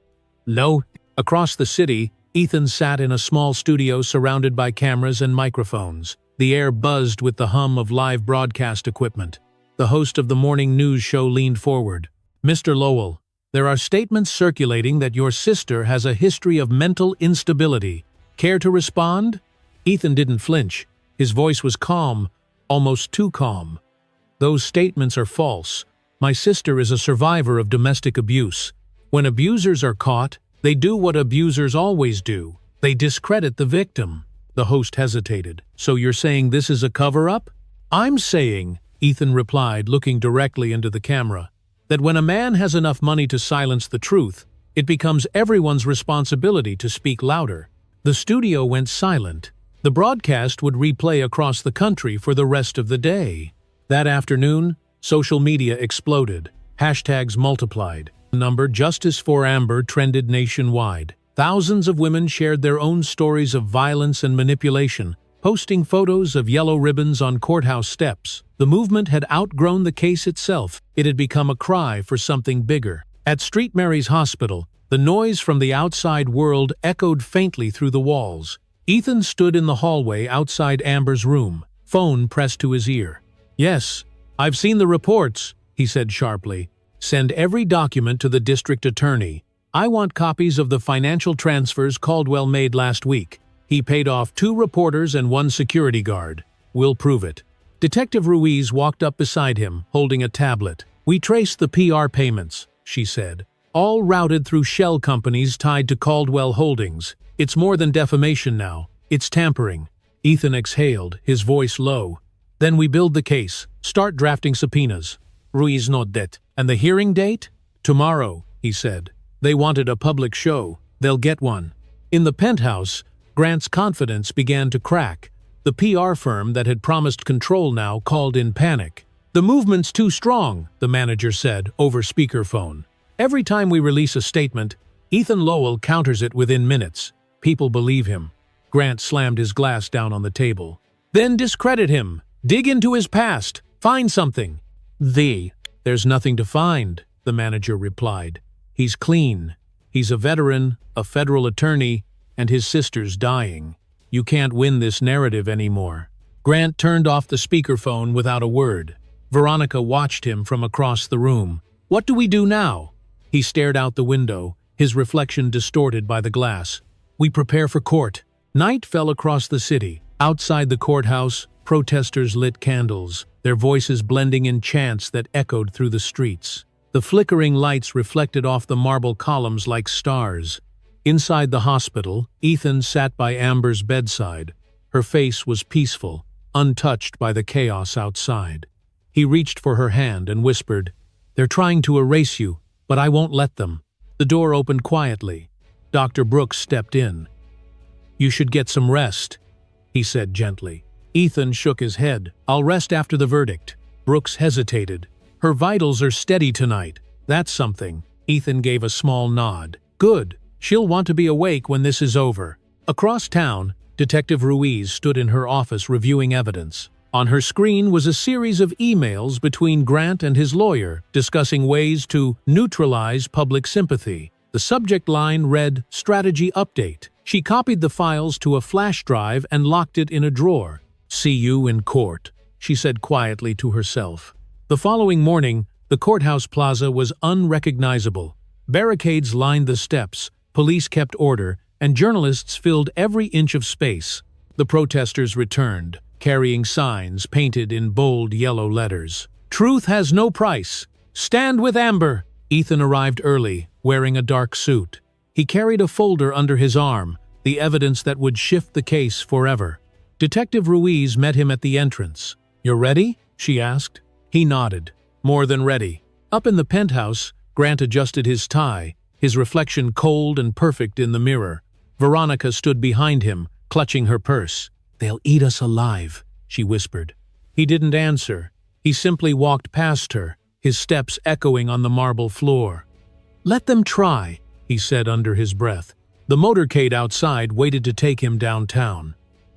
"No." Across the city, Ethan sat in a small studio surrounded by cameras and microphones. The air buzzed with the hum of live broadcast equipment. The host of the morning news show leaned forward. "Mr. Lowell, there are statements circulating that your sister has a history of mental instability. Care to respond?" Ethan didn't flinch. His voice was calm, almost too calm. "Those statements are false. My sister is a survivor of domestic abuse. When abusers are caught, they do what abusers always do. They discredit the victim." The host hesitated. "So you're saying this is a cover-up?" "I'm saying," Ethan replied, looking directly into the camera, "that when a man has enough money to silence the truth, it becomes everyone's responsibility to speak louder." The studio went silent. The broadcast would replay across the country for the rest of the day. That afternoon, social media exploded. Hashtags multiplied. The number "Justice for Amber" trended nationwide. Thousands of women shared their own stories of violence and manipulation, posting photos of yellow ribbons on courthouse steps. The movement had outgrown the case itself. It had become a cry for something bigger. At St. Mary's Hospital, the noise from the outside world echoed faintly through the walls. Ethan stood in the hallway outside Amber's room, phone pressed to his ear. "Yes, I've seen the reports," he said sharply. "Send every document to the district attorney. I want copies of the financial transfers Caldwell made last week. He paid off 2 reporters and 1 security guard. We'll prove it." Detective Ruiz walked up beside him, holding a tablet. "We traced the PR payments," she said. "All routed through shell companies tied to Caldwell Holdings. It's more than defamation now. It's tampering." Ethan exhaled, his voice low. "Then we build the case. Start drafting subpoenas." Ruiz nodded. "And the hearing date?" "Tomorrow," he said. "They wanted a public show. They'll get one." In the penthouse, Grant's confidence began to crack. The PR firm that had promised control now called in panic. "The movement's too strong," the manager said over speakerphone. "Every time we release a statement, Ethan Lowell counters it within minutes. People believe him." Grant slammed his glass down on the table. "Then discredit him. Dig into his past. Find something." "There's nothing to find," the manager replied. "He's clean. He's a veteran, a federal attorney, and his sister's dying. You can't win this narrative anymore." Grant turned off the speakerphone without a word. Veronica watched him from across the room. "What do we do now?" He stared out the window, his reflection distorted by the glass. "We prepare for court." Night fell across the city. Outside the courthouse, protesters lit candles, their voices blending in chants that echoed through the streets. The flickering lights reflected off the marble columns like stars. Inside the hospital, Ethan sat by Amber's bedside. Her face was peaceful, untouched by the chaos outside. He reached for her hand and whispered, "They're trying to erase you, but I won't let them." The The door opened quietly. Dr. Brooks stepped in. "You should get some rest," he said gently. Ethan shook his head. "I'll rest after the verdict." Brooks hesitated. "Her vitals are steady tonight. That's something." Ethan gave a small nod. "Good. She'll want to be awake when this is over." Across town, Detective Ruiz stood in her office reviewing evidence. On her screen was a series of emails between Grant and his lawyer discussing ways to neutralize public sympathy. The subject line read, "Strategy Update." She copied the files to a flash drive and locked it in a drawer. "See you in court," she said quietly to herself. The following morning, the courthouse plaza was unrecognizable. Barricades lined the steps, police kept order, and journalists filled every inch of space. The protesters returned, carrying signs painted in bold yellow letters. "Truth has no price. Stand with Amber." Ethan arrived early, wearing a dark suit. He carried a folder under his arm, the evidence that would shift the case forever. Detective Ruiz met him at the entrance. "You're ready?" she asked. He nodded. "More than ready." Up in the penthouse, Grant adjusted his tie, his reflection cold and perfect in the mirror. Veronica stood behind him, clutching her purse. "They'll eat us alive," she whispered. He didn't answer. He simply walked past her, his steps echoing on the marble floor. "Let them try," he said under his breath. The motorcade outside waited to take him downtown.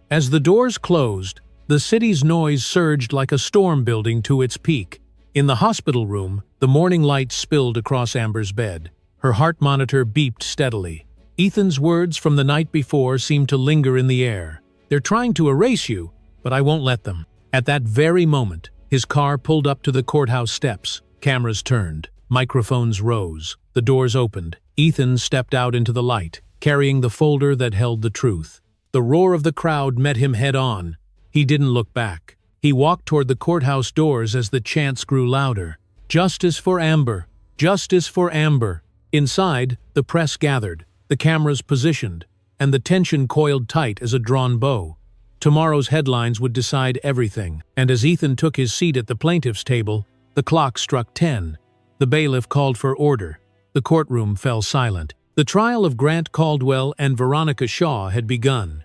As the doors closed, the city's noise surged like a storm building to its peak. In the hospital room, the morning light spilled across Amber's bed. Her heart monitor beeped steadily. Ethan's words from the night before seemed to linger in the air. "They're trying to erase you, but I won't let them." At that very moment, his car pulled up to the courthouse steps. Cameras turned. Microphones rose. The doors opened. Ethan stepped out into the light, carrying the folder that held the truth. The roar of the crowd met him head-on. He didn't look back. He walked toward the courthouse doors as the chants grew louder. "Justice for Amber! Justice for Amber!" Inside, the press gathered, the cameras positioned, and the tension coiled tight as a drawn bow. Tomorrow's headlines would decide everything, and as Ethan took his seat at the plaintiff's table, the clock struck 10. The bailiff called for order. The courtroom fell silent. The trial of Grant Caldwell and Veronica Shaw had begun.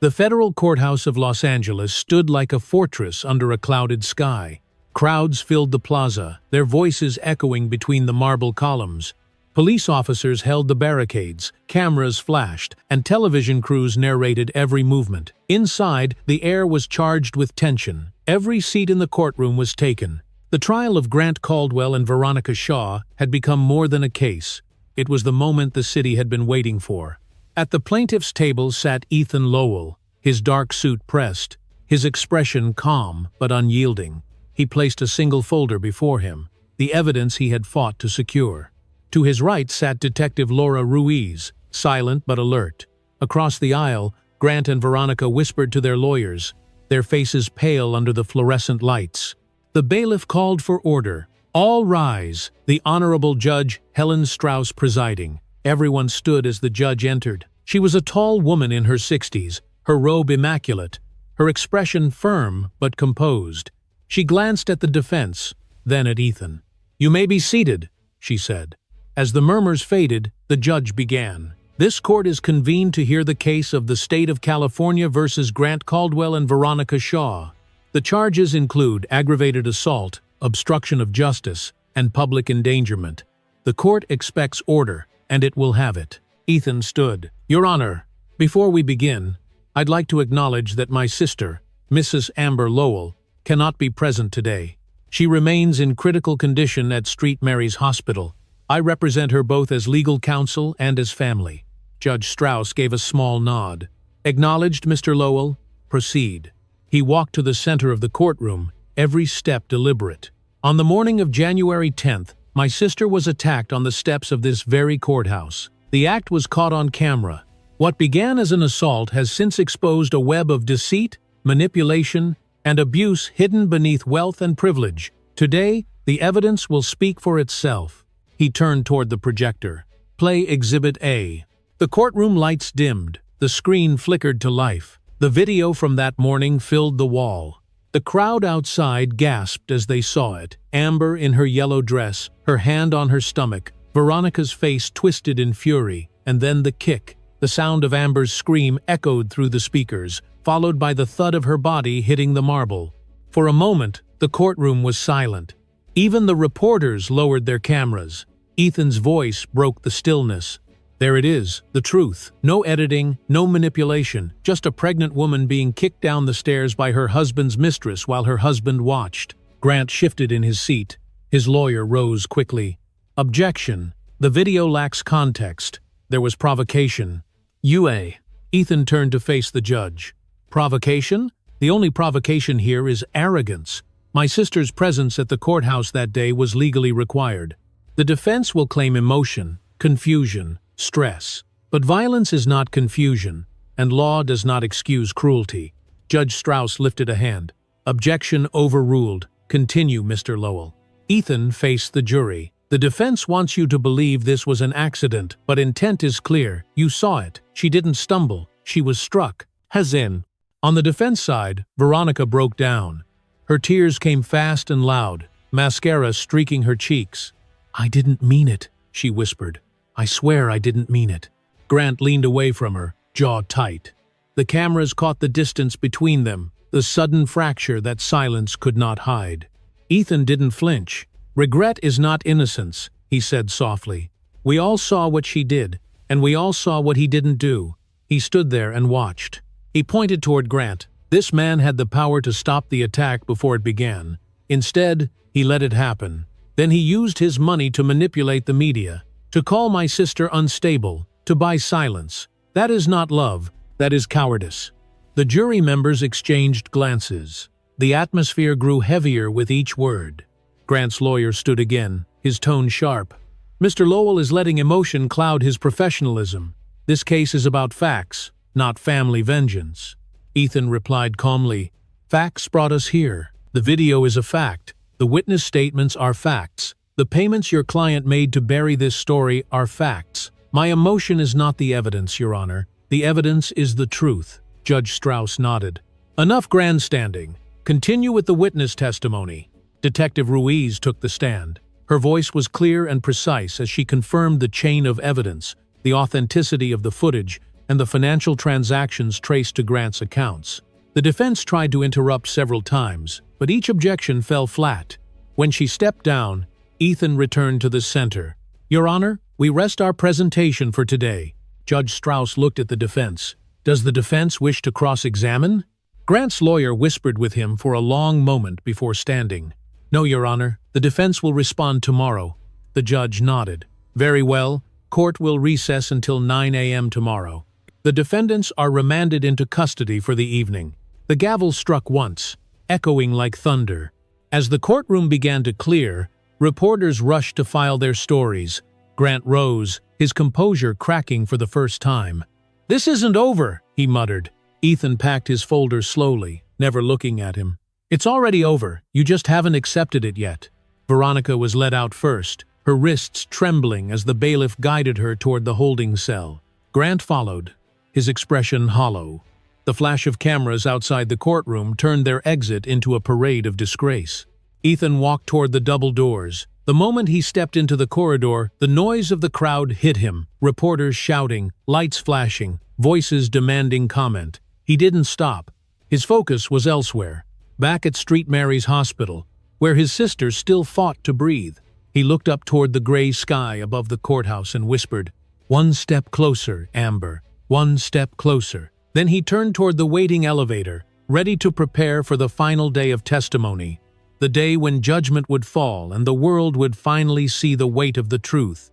The federal courthouse of Los Angeles stood like a fortress under a clouded sky. Crowds filled the plaza, their voices echoing between the marble columns. Police officers held the barricades, cameras flashed, and television crews narrated every movement. Inside, the air was charged with tension. Every seat in the courtroom was taken. The trial of Grant Caldwell and Veronica Shaw had become more than a case. It was the moment the city had been waiting for. At the plaintiff's table sat Ethan Lowell, his dark suit pressed, his expression calm but unyielding. He placed a single folder before him, the evidence he had fought to secure. To his right sat Detective Laura Ruiz, silent but alert. Across the aisle, Grant and Veronica whispered to their lawyers, their faces pale under the fluorescent lights. The bailiff called for order. "All rise," the Honorable Judge Helen Strauss presiding. Everyone stood as the judge entered. She was a tall woman in her 60s, her robe immaculate, her expression firm but composed. She glanced at the defense, then at Ethan. "You may be seated," she said. As the murmurs faded, the judge began. "This court is convened to hear the case of the State of California versus Grant Caldwell and Veronica Shaw. The charges include aggravated assault, obstruction of justice, and public endangerment. The court expects order, and it will have it." Ethan stood. "Your Honor, before we begin, I'd like to acknowledge that my sister, Mrs. Amber Lowell, cannot be present today. She remains in critical condition at St. Mary's Hospital. I represent her both as legal counsel and as family." Judge Strauss gave a small nod. "Acknowledged, Mr. Lowell. Proceed." He walked to the center of the courtroom, every step deliberate. "On the morning of January 10th, my sister was attacked on the steps of this very courthouse. The act was caught on camera. What began as an assault has since exposed a web of deceit, manipulation, and abuse hidden beneath wealth and privilege. Today, the evidence will speak for itself." He turned toward the projector. "Play Exhibit A." The courtroom lights dimmed. The screen flickered to life. The video from that morning filled the wall. The crowd outside gasped as they saw it. Amber in her yellow dress, her hand on her stomach, Veronica's face twisted in fury, and then the kick. The sound of Amber's scream echoed through the speakers, followed by the thud of her body hitting the marble. For a moment, the courtroom was silent. Even the reporters lowered their cameras. Ethan's voice broke the stillness. There it is, the truth. No editing, no manipulation, just a pregnant woman being kicked down the stairs by her husband's mistress while her husband watched. Grant shifted in his seat. His lawyer rose quickly. Objection. The video lacks context. There was provocation. UA. Ethan turned to face the judge. Provocation? The only provocation here is arrogance. My sister's presence at the courthouse that day was legally required. The defense will claim emotion, confusion, stress. But violence is not confusion, and law does not excuse cruelty. Judge Strauss lifted a hand. Objection overruled. Continue, Mr. Lowell. Ethan faced the jury. The defense wants you to believe this was an accident, but intent is clear. You saw it. She didn't stumble. She was struck. As in. On the defense side, Veronica broke down. Her tears came fast and loud, mascara streaking her cheeks. I didn't mean it, she whispered. I swear I didn't mean it. Grant leaned away from her, jaw tight. The cameras caught the distance between them, the sudden fracture that silence could not hide. Ethan didn't flinch. Regret is not innocence, he said softly. We all saw what she did, and we all saw what he didn't do. He stood there and watched. He pointed toward Grant. This man had the power to stop the attack before it began. Instead, he let it happen. Then he used his money to manipulate the media, to call my sister unstable, to buy silence. That is not love, that is cowardice. The jury members exchanged glances. The atmosphere grew heavier with each word. Grant's lawyer stood again, his tone sharp. Mr. Lowell is letting emotion cloud his professionalism. This case is about facts, not family vengeance. Ethan replied calmly, Facts brought us here. The video is a fact. The witness statements are facts. The payments your client made to bury this story are facts. My emotion is not the evidence, Your Honor. The evidence is the truth. Judge Strauss nodded. Enough grandstanding. Continue with the witness testimony. Detective Ruiz took the stand. Her voice was clear and precise as she confirmed the chain of evidence, the authenticity of the footage, and the financial transactions traced to Grant's accounts. The defense tried to interrupt several times, but each objection fell flat. When she stepped down, Ethan returned to the center. Your Honor, we rest our presentation for today. Judge Strauss looked at the defense. Does the defense wish to cross-examine? Grant's lawyer whispered with him for a long moment before standing. No, Your Honor, the defense will respond tomorrow. The judge nodded. Very well, court will recess until 9 a.m. tomorrow. The defendants are remanded into custody for the evening. The gavel struck once, echoing like thunder. As the courtroom began to clear, reporters rushed to file their stories. Grant rose, his composure cracking for the first time. This isn't over, he muttered. Ethan packed his folder slowly, never looking at him. It's already over, you just haven't accepted it yet. Veronica was led out first, her wrists trembling as the bailiff guided her toward the holding cell. Grant followed, his expression hollow. The flash of cameras outside the courtroom turned their exit into a parade of disgrace. Ethan walked toward the double doors. The moment he stepped into the corridor, the noise of the crowd hit him, reporters shouting, lights flashing, voices demanding comment. He didn't stop. His focus was elsewhere, back at St. Mary's Hospital, where his sister still fought to breathe. He looked up toward the gray sky above the courthouse and whispered, "One step closer, Amber. One step closer." Then he turned toward the waiting elevator, ready to prepare for the final day of testimony, the day when judgment would fall and the world would finally see the weight of the truth.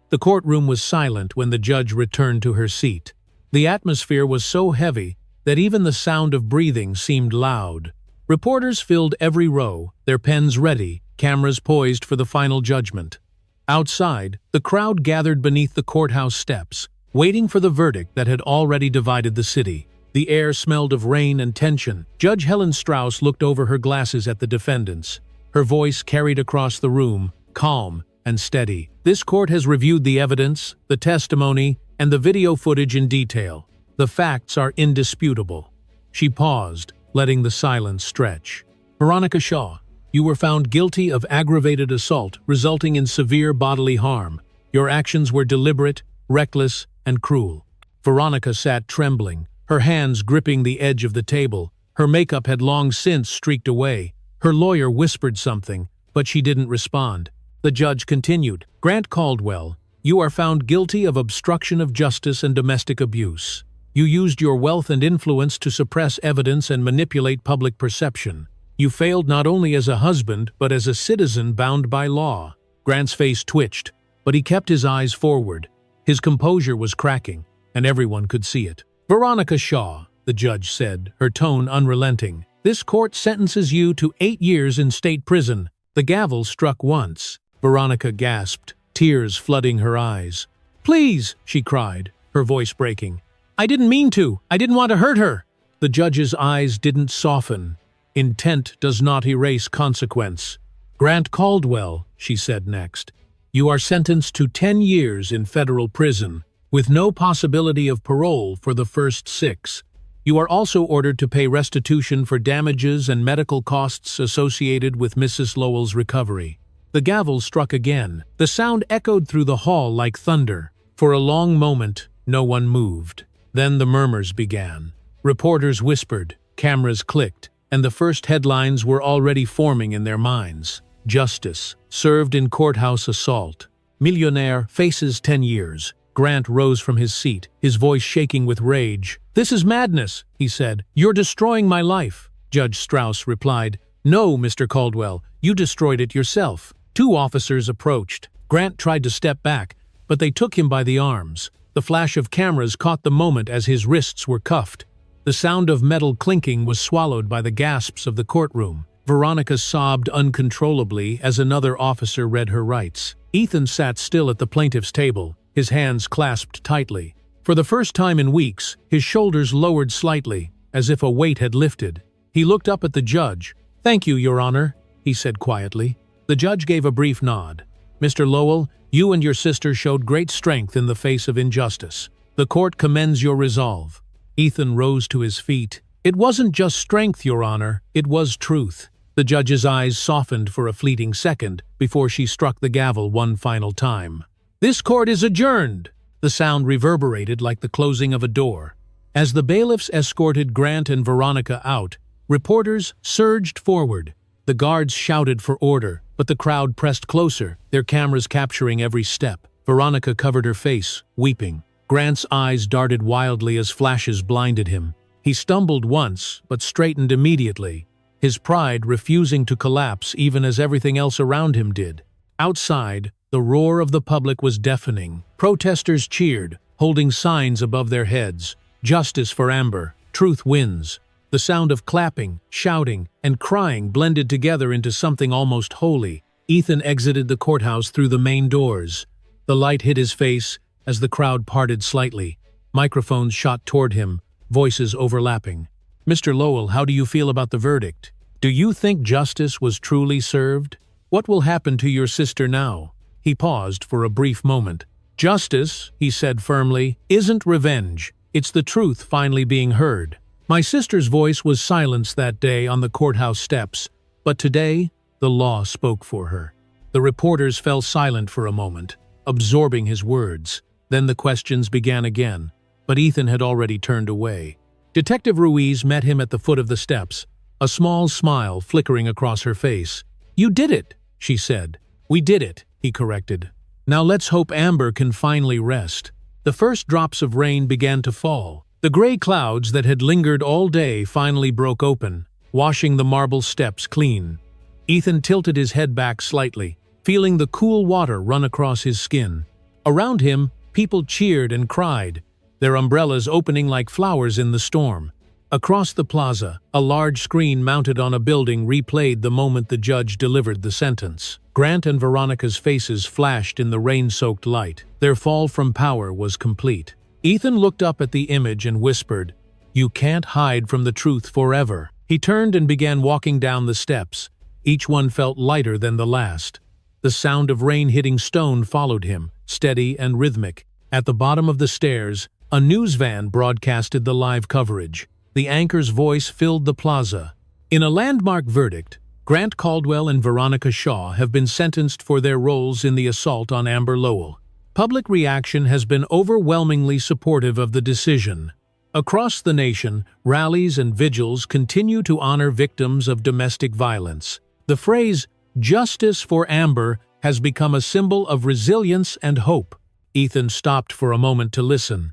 The courtroom was silent when the judge returned to her seat. The atmosphere was so heavy that even the sound of breathing seemed loud. Reporters filled every row, their pens ready, cameras poised for the final judgment. Outside, the crowd gathered beneath the courthouse steps, waiting for the verdict that had already divided the city. The air smelled of rain and tension. Judge Helen Strauss looked over her glasses at the defendants. Her voice carried across the room, calm and steady. This court has reviewed the evidence, the testimony, and the video footage in detail. The facts are indisputable. She paused, letting the silence stretch. Veronica Shaw, You were found guilty of aggravated assault, resulting in severe bodily harm. Your actions were deliberate, reckless, and cruel. Veronica sat trembling, her hands gripping the edge of the table. Her makeup had long since streaked away. Her lawyer whispered something, but she didn't respond. The judge continued, "Grant Caldwell, you are found guilty of obstruction of justice and domestic abuse. You used your wealth and influence to suppress evidence and manipulate public perception. You failed not only as a husband, but as a citizen bound by law." Grant's face twitched, but he kept his eyes forward. His composure was cracking, and everyone could see it. "Veronica Shaw," the judge said, her tone unrelenting, "this court sentences you to 8 years in state prison." The gavel struck once. Veronica gasped, tears flooding her eyes. "Please," she cried, her voice breaking. "I didn't mean to. I didn't want to hurt her." The judge's eyes didn't soften. Intent does not erase consequence. "Grant Caldwell," she said next, "you are sentenced to 10 years in federal prison, with no possibility of parole for the first 6. You are also ordered to pay restitution for damages and medical costs associated with Mrs. Lowell's recovery." The gavel struck again. The sound echoed through the hall like thunder. For a long moment, no one moved. Then the murmurs began. Reporters whispered, cameras clicked, and the first headlines were already forming in their minds. Justice, served in courthouse assault. Millionaire faces 10 years. Grant rose from his seat, his voice shaking with rage. "This is madness," he said. "You're destroying my life." Judge Strauss replied, "No, Mr. Caldwell, you destroyed it yourself." 2 officers approached. Grant tried to step back, but they took him by the arms. The flash of cameras caught the moment as his wrists were cuffed. The sound of metal clinking was swallowed by the gasps of the courtroom. Veronica sobbed uncontrollably as another officer read her rights. Ethan sat still at the plaintiff's table, his hands clasped tightly. For the first time in weeks, his shoulders lowered slightly, as if a weight had lifted. He looked up at the judge. "Thank you, Your Honor," he said quietly. The judge gave a brief nod. "Mr. Lowell, you and your sister showed great strength in the face of injustice. The court commends your resolve." Ethan rose to his feet. "It wasn't just strength, Your Honor, it was truth." The judge's eyes softened for a fleeting second before she struck the gavel one final time. "This court is adjourned!" The sound reverberated like the closing of a door. As the bailiffs escorted Grant and Veronica out, reporters surged forward. The guards shouted for order, but the crowd pressed closer, their cameras capturing every step. Veronica covered her face, weeping. Grant's eyes darted wildly as flashes blinded him. He stumbled once, but straightened immediately, his pride refusing to collapse even as everything else around him did. Outside, the roar of the public was deafening. Protesters cheered, holding signs above their heads. "Justice for Amber, truth wins." The sound of clapping, shouting, and crying blended together into something almost holy. Ethan exited the courthouse through the main doors. The light hit his face as the crowd parted slightly. Microphones shot toward him, voices overlapping. "Mr. Lowell, how do you feel about the verdict? Do you think justice was truly served? What will happen to your sister now?" He paused for a brief moment. "Justice," he said firmly, "isn't revenge. It's the truth finally being heard. My sister's voice was silenced that day on the courthouse steps, but today, the law spoke for her." The reporters fell silent for a moment, absorbing his words. Then the questions began again, but Ethan had already turned away. Detective Ruiz met him at the foot of the steps, a small smile flickering across her face. "You did it," she said. "We did it," he corrected. "Now let's hope Amber can finally rest." The first drops of rain began to fall. The gray clouds that had lingered all day finally broke open, washing the marble steps clean. Ethan tilted his head back slightly, feeling the cool water run across his skin. Around him, people cheered and cried, their umbrellas opening like flowers in the storm. Across the plaza, a large screen mounted on a building replayed the moment the judge delivered the sentence. Grant and Veronica's faces flashed in the rain-soaked light. Their fall from power was complete. Ethan looked up at the image and whispered, "You can't hide from the truth forever." He turned and began walking down the steps. Each one felt lighter than the last. The sound of rain hitting stone followed him, steady and rhythmic. At the bottom of the stairs, a news van broadcasted the live coverage. The anchor's voice filled the plaza. In a landmark verdict, Grant Caldwell and Veronica Shaw have been sentenced for their roles in the assault on Amber Lowell. Public reaction has been overwhelmingly supportive of the decision. Across the nation, rallies and vigils continue to honor victims of domestic violence. The phrase, "Justice for Amber," has become a symbol of resilience and hope. Ethan stopped for a moment to listen.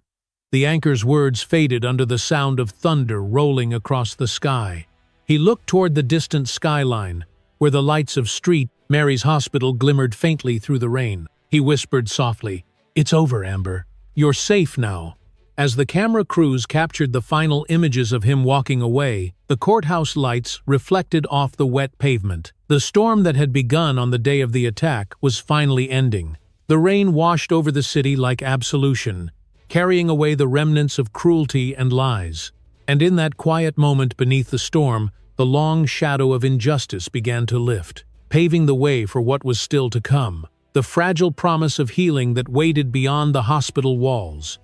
The anchor's words faded under the sound of thunder rolling across the sky. He looked toward the distant skyline, where the lights of St. Mary's Hospital glimmered faintly through the rain. He whispered softly, "It's over, Amber. You're safe now." As the camera crews captured the final images of him walking away, the courthouse lights reflected off the wet pavement. The storm that had begun on the day of the attack was finally ending. The rain washed over the city like absolution, carrying away the remnants of cruelty and lies. And in that quiet moment beneath the storm, the long shadow of injustice began to lift, paving the way for what was still to come, the fragile promise of healing that waited beyond the hospital walls.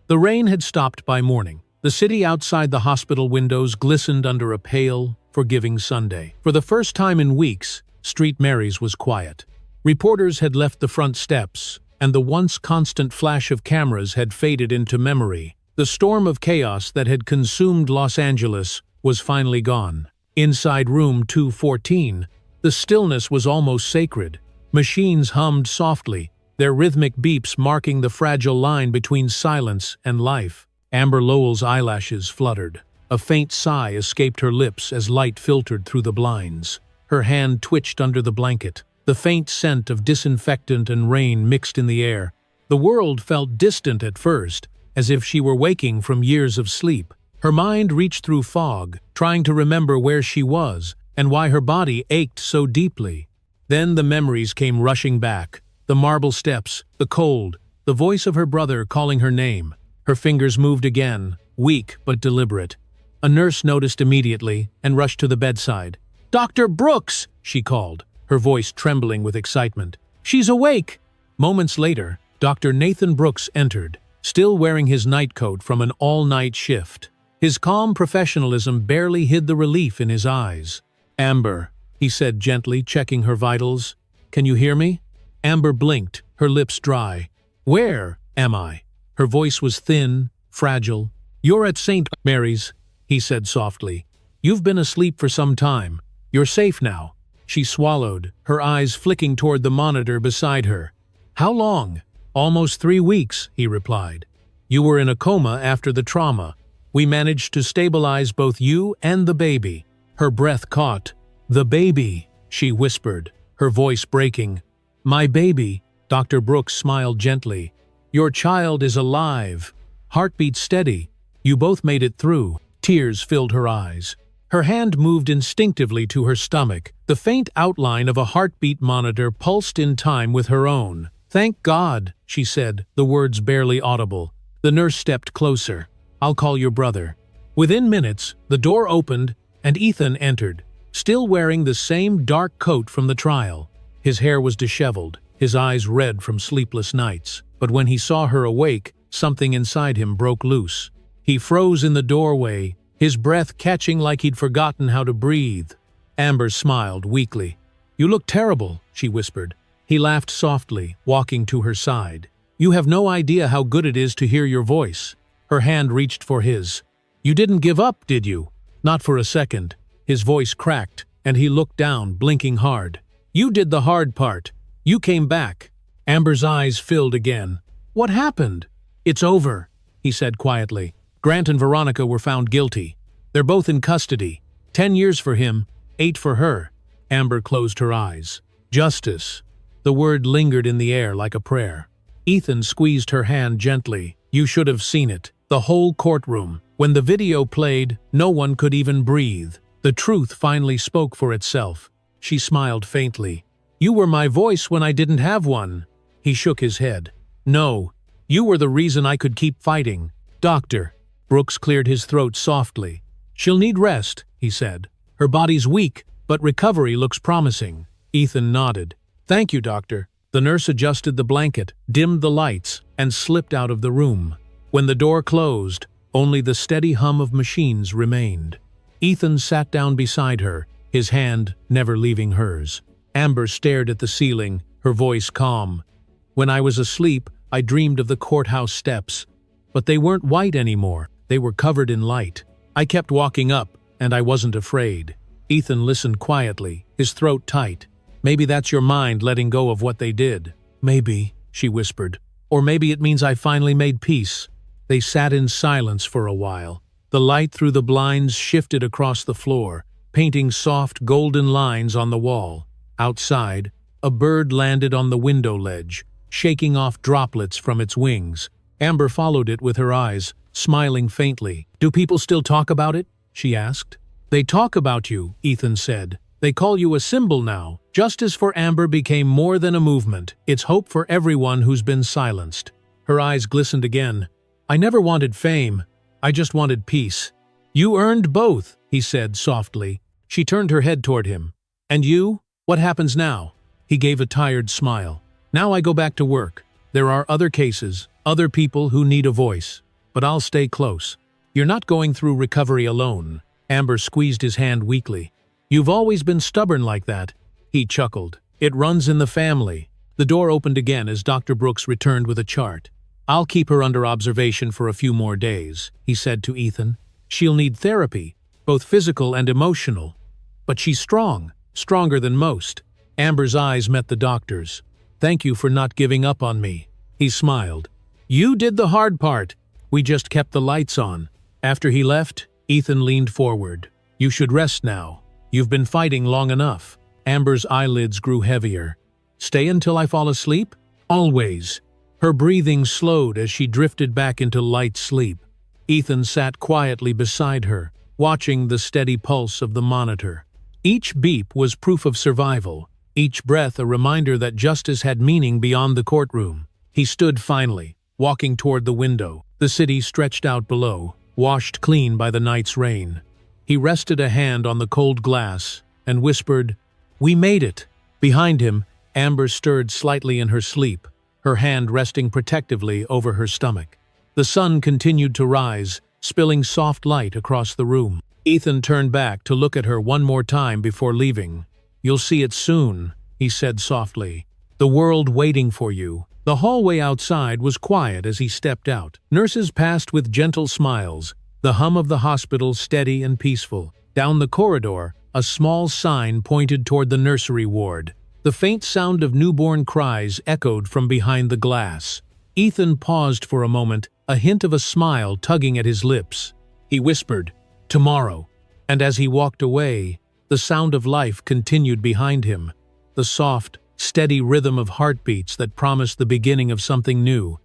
The rain had stopped by morning. The city outside the hospital windows glistened under a pale, forgiving Sunday. For the first time in weeks, St. Mary's was quiet. Reporters had left the front steps, and the once constant flash of cameras had faded into memory. The storm of chaos that had consumed Los Angeles was finally gone. Inside room 214, the stillness was almost sacred. Machines hummed softly, their rhythmic beeps marking the fragile line between silence and life. Amber Lowell's eyelashes fluttered. A faint sigh escaped her lips as light filtered through the blinds. Her hand twitched under the blanket. The faint scent of disinfectant and rain mixed in the air. The world felt distant at first, as if she were waking from years of sleep. Her mind reached through fog, trying to remember where she was and why her body ached so deeply. Then the memories came rushing back. The marble steps, the cold, the voice of her brother calling her name. Her fingers moved again, weak but deliberate. A nurse noticed immediately and rushed to the bedside. "Dr. Brooks!" she called, her voice trembling with excitement. "She's awake!" Moments later, Dr. Nathan Brooks entered, still wearing his nightcoat from an all-night shift. His calm professionalism barely hid the relief in his eyes. "Amber," he said gently, checking her vitals. "Can you hear me?" Amber blinked, her lips dry. "Where am I?" Her voice was thin, fragile. "You're at St. Mary's," he said softly. "You've been asleep for some time. You're safe now." She swallowed, her eyes flicking toward the monitor beside her. "How long?" "Almost 3 weeks," he replied. "You were in a coma after the trauma. We managed to stabilize both you and the baby." Her breath caught. "The baby," she whispered, her voice breaking. "My baby," Dr. Brooks smiled gently. "Your child is alive. Heartbeat steady. You both made it through." Tears filled her eyes. Her hand moved instinctively to her stomach. The faint outline of a heartbeat monitor pulsed in time with her own. "Thank God," she said, the words barely audible. The nurse stepped closer. "I'll call your brother." Within minutes, the door opened and Ethan entered, still wearing the same dark coat from the trial. His hair was disheveled, his eyes red from sleepless nights. But when he saw her awake, something inside him broke loose. He froze in the doorway, his breath catching like he'd forgotten how to breathe. Amber smiled weakly. "You look terrible," she whispered. He laughed softly, walking to her side. "You have no idea how good it is to hear your voice." Her hand reached for his. "You didn't give up, did you?" "Not for a second." His voice cracked, and he looked down, blinking hard. "You did the hard part. You came back." Amber's eyes filled again. "What happened?" "It's over," he said quietly. "Grant and Veronica were found guilty. They're both in custody. 10 years for him, 8 for her." Amber closed her eyes. "Justice." The word lingered in the air like a prayer. Ethan squeezed her hand gently. "You should have seen it. The whole courtroom. When the video played, no one could even breathe. The truth finally spoke for itself." She smiled faintly. "You were my voice when I didn't have one." He shook his head. "No, you were the reason I could keep fighting." "Doctor." Brooks cleared his throat softly. "She'll need rest," he said. "Her body's weak, but recovery looks promising." Ethan nodded. "Thank you, doctor." The nurse adjusted the blanket, dimmed the lights, and slipped out of the room. When the door closed, only the steady hum of machines remained. Ethan sat down beside her, his hand never leaving hers. Amber stared at the ceiling, her voice calm. "When I was asleep, I dreamed of the courthouse steps. But they weren't white anymore, they were covered in light. I kept walking up, and I wasn't afraid." Ethan listened quietly, his throat tight. "Maybe that's your mind letting go of what they did." "Maybe," she whispered. "Or maybe it means I finally made peace." They sat in silence for a while. The light through the blinds shifted across the floor, painting soft golden lines on the wall. Outside, a bird landed on the window ledge, shaking off droplets from its wings. Amber followed it with her eyes, smiling faintly. "Do people still talk about it?" she asked. "They talk about you," Ethan said. "They call you a symbol now." Justice for Amber became more than a movement. It's hope for everyone who's been silenced. Her eyes glistened again. "I never wanted fame. I just wanted peace." "You earned both," he said softly. She turned her head toward him. "And you? What happens now?" He gave a tired smile. "Now I go back to work. There are other cases, other people who need a voice. But I'll stay close. You're not going through recovery alone." Amber squeezed his hand weakly. "You've always been stubborn like that." He chuckled. "It runs in the family." The door opened again as Dr. Brooks returned with a chart. "I'll keep her under observation for a few more days," he said to Ethan. "She'll need therapy, both physical and emotional. But she's strong, stronger than most." Amber's eyes met the doctor's. "Thank you for not giving up on me." He smiled. "You did the hard part. We just kept the lights on." After he left, Ethan leaned forward. "You should rest now. You've been fighting long enough." Amber's eyelids grew heavier. "Stay until I fall asleep?" "Always." Her breathing slowed as she drifted back into light sleep. Ethan sat quietly beside her, watching the steady pulse of the monitor. Each beep was proof of survival, each breath a reminder that justice had meaning beyond the courtroom. He stood finally, walking toward the window. The city stretched out below, washed clean by the night's rain. He rested a hand on the cold glass and whispered, "We made it." Behind him, Amber stirred slightly in her sleep, her hand resting protectively over her stomach. The sun continued to rise, spilling soft light across the room. Ethan turned back to look at her one more time before leaving. "You'll see it soon," he said softly. "The world waiting for you." The hallway outside was quiet as he stepped out. Nurses passed with gentle smiles, the hum of the hospital steady and peaceful. Down the corridor, a small sign pointed toward the nursery ward. The faint sound of newborn cries echoed from behind the glass. Ethan paused for a moment, a hint of a smile tugging at his lips. He whispered, "Tomorrow." And as he walked away, the sound of life continued behind him, the soft, steady rhythm of heartbeats that promised the beginning of something new.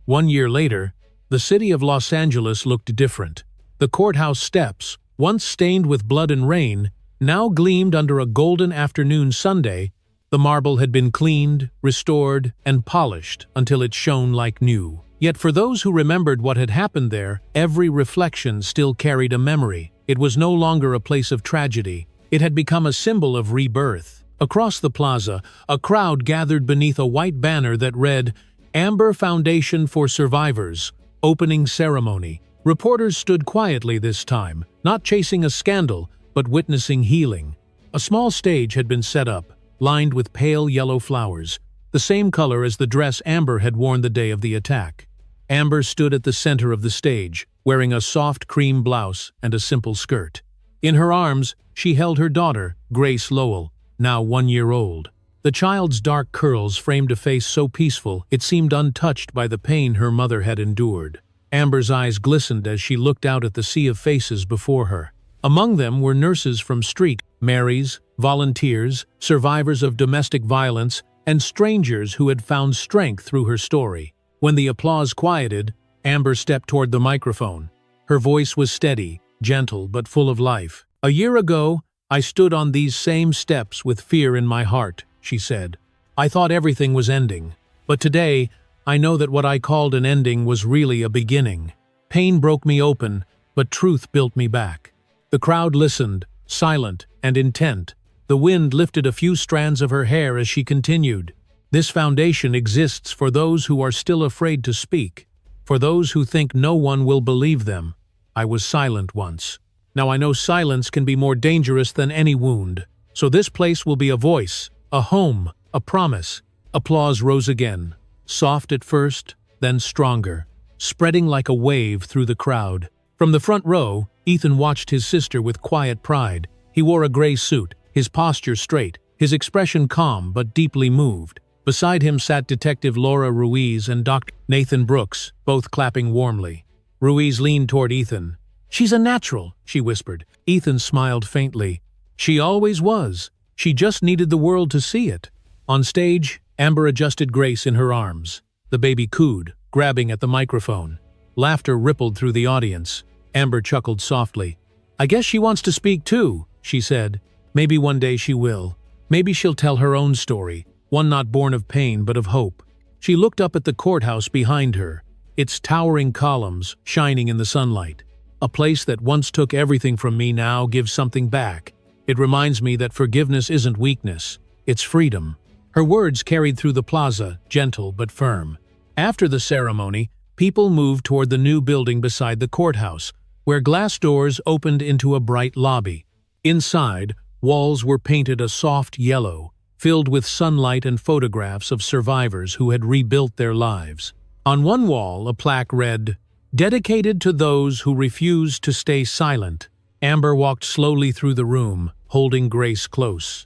1 year later, the city of Los Angeles looked different. The courthouse steps, once stained with blood and rain, now gleamed under a golden afternoon Sunday. The marble had been cleaned, restored, and polished until it shone like new. Yet for those who remembered what had happened there, every reflection still carried a memory. It was no longer a place of tragedy. It had become a symbol of rebirth. Across the plaza, a crowd gathered beneath a white banner that read, "Amber Foundation for Survivors, Opening Ceremony." Reporters stood quietly this time, not chasing a scandal, but witnessing healing. A small stage had been set up, lined with pale yellow flowers, the same color as the dress Amber had worn the day of the attack. Amber stood at the center of the stage, wearing a soft cream blouse and a simple skirt. In her arms, she held her daughter, Grace Lowell, now 1 year old. The child's dark curls framed a face so peaceful it seemed untouched by the pain her mother had endured. Amber's eyes glistened as she looked out at the sea of faces before her. Among them were nurses from street, Marys, volunteers, survivors of domestic violence, and strangers who had found strength through her story. When the applause quieted, Amber stepped toward the microphone. Her voice was steady, gentle, but full of life. "A year ago, I stood on these same steps with fear in my heart," she said. "I thought everything was ending. But today, I know that what I called an ending was really a beginning. Pain broke me open, but truth built me back." The crowd listened, silent and intent. The wind lifted a few strands of her hair as she continued. "This foundation exists for those who are still afraid to speak, for those who think no one will believe them. I was silent once. Now I know silence can be more dangerous than any wound. So this place will be a voice, a home, a promise." Applause rose again, soft at first, then stronger, spreading like a wave through the crowd. From the front row, Ethan watched his sister with quiet pride. He wore a gray suit, his posture straight, his expression calm but deeply moved. Beside him sat Detective Laura Ruiz and Dr. Nathan Brooks, both clapping warmly. Ruiz leaned toward Ethan. "She's a natural," she whispered. Ethan smiled faintly. "She always was. She just needed the world to see it." On stage, Amber adjusted Grace in her arms. The baby cooed, grabbing at the microphone. Laughter rippled through the audience. Amber chuckled softly. "I guess she wants to speak too," she said. "Maybe one day she will. Maybe she'll tell her own story, one not born of pain but of hope." She looked up at the courthouse behind her, its towering columns shining in the sunlight. "A place that once took everything from me now gives something back. It reminds me that forgiveness isn't weakness, it's freedom." Her words carried through the plaza, gentle but firm. After the ceremony, people moved toward the new building beside the courthouse, where glass doors opened into a bright lobby. Inside, walls were painted a soft yellow, filled with sunlight and photographs of survivors who had rebuilt their lives. On one wall, a plaque read, "Dedicated to those who refuse to stay silent." Amber walked slowly through the room, holding Grace close.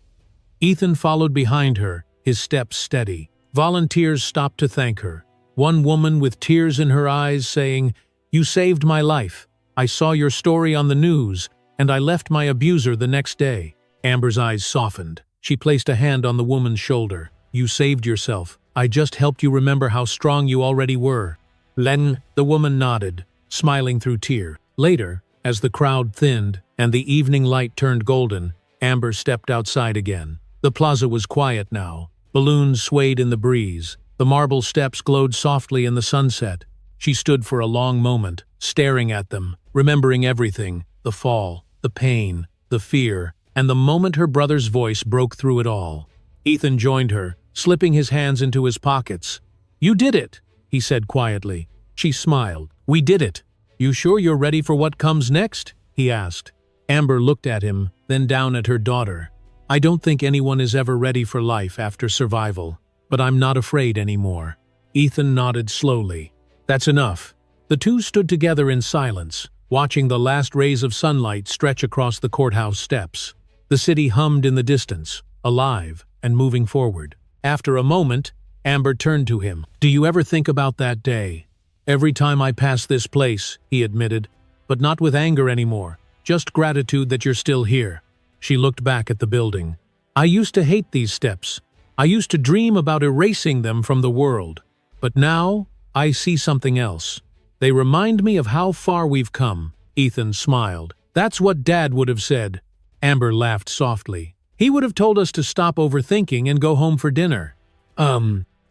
Ethan followed behind her, his steps steady. Volunteers stopped to thank her. One woman with tears in her eyes saying, "You saved my life. I saw your story on the news, and I left my abuser the next day." Amber's eyes softened. She placed a hand on the woman's shoulder. "You saved yourself. I just helped you remember how strong you already were." "Len," the woman nodded, smiling through tears. Later, as the crowd thinned and the evening light turned golden, Amber stepped outside again. The plaza was quiet now. Balloons swayed in the breeze. The marble steps glowed softly in the sunset. She stood for a long moment, staring at them, remembering everything, the fall, the pain, the fear, and the moment her brother's voice broke through it all. Ethan joined her, slipping his hands into his pockets. "You did it," he said quietly. She smiled. "We did it. You sure you're ready for what comes next?" he asked. Amber looked at him, then down at her daughter. "I don't think anyone is ever ready for life after survival, but I'm not afraid anymore." Ethan nodded slowly. "That's enough." The two stood together in silence, watching the last rays of sunlight stretch across the courthouse steps. The city hummed in the distance, alive and moving forward. After a moment, Amber turned to him. "Do you ever think about that day?" "Every time I pass this place," he admitted, "but not with anger anymore, just gratitude that you're still here." She looked back at the building. "I used to hate these steps. I used to dream about erasing them from the world. But now, I see something else. They remind me of how far we've come." Ethan smiled. "That's what Dad would have said." Amber laughed softly. "He would have told us to stop overthinking and go home for dinner."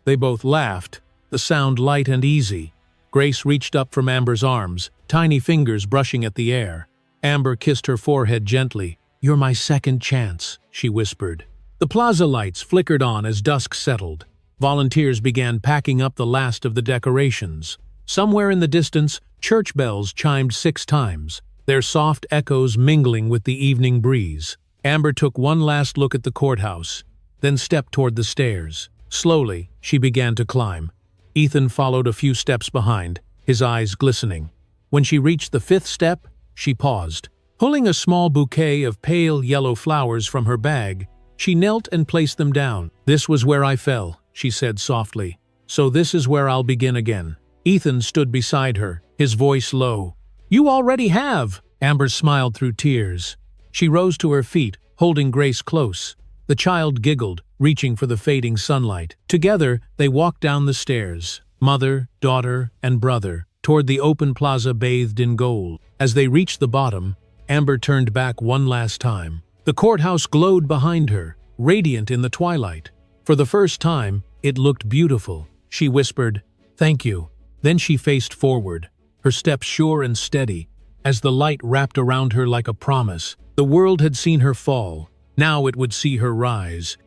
They both laughed, the sound light and easy. Grace reached up from Amber's arms, tiny fingers brushing at the air. Amber kissed her forehead gently. "You're my second chance," she whispered. The plaza lights flickered on as dusk settled. Volunteers began packing up the last of the decorations. Somewhere in the distance, church bells chimed 6 times, their soft echoes mingling with the evening breeze. Amber took one last look at the courthouse, then stepped toward the stairs. Slowly, she began to climb. Ethan followed a few steps behind, his eyes glistening. When she reached the 5th step, she paused. Pulling a small bouquet of pale yellow flowers from her bag, she knelt and placed them down. "This was where I fell," she said softly. "So this is where I'll begin again." Ethan stood beside her, his voice low. "You already have!" Amber smiled through tears. She rose to her feet, holding Grace close. The child giggled, reaching for the fading sunlight. Together, they walked down the stairs, mother, daughter, and brother, toward the open plaza bathed in gold. As they reached the bottom, Amber turned back one last time. The courthouse glowed behind her, radiant in the twilight. For the first time, it looked beautiful. She whispered, "Thank you." Then she faced forward, her steps sure and steady. As the light wrapped around her like a promise, the world had seen her fall. Now it would see her rise,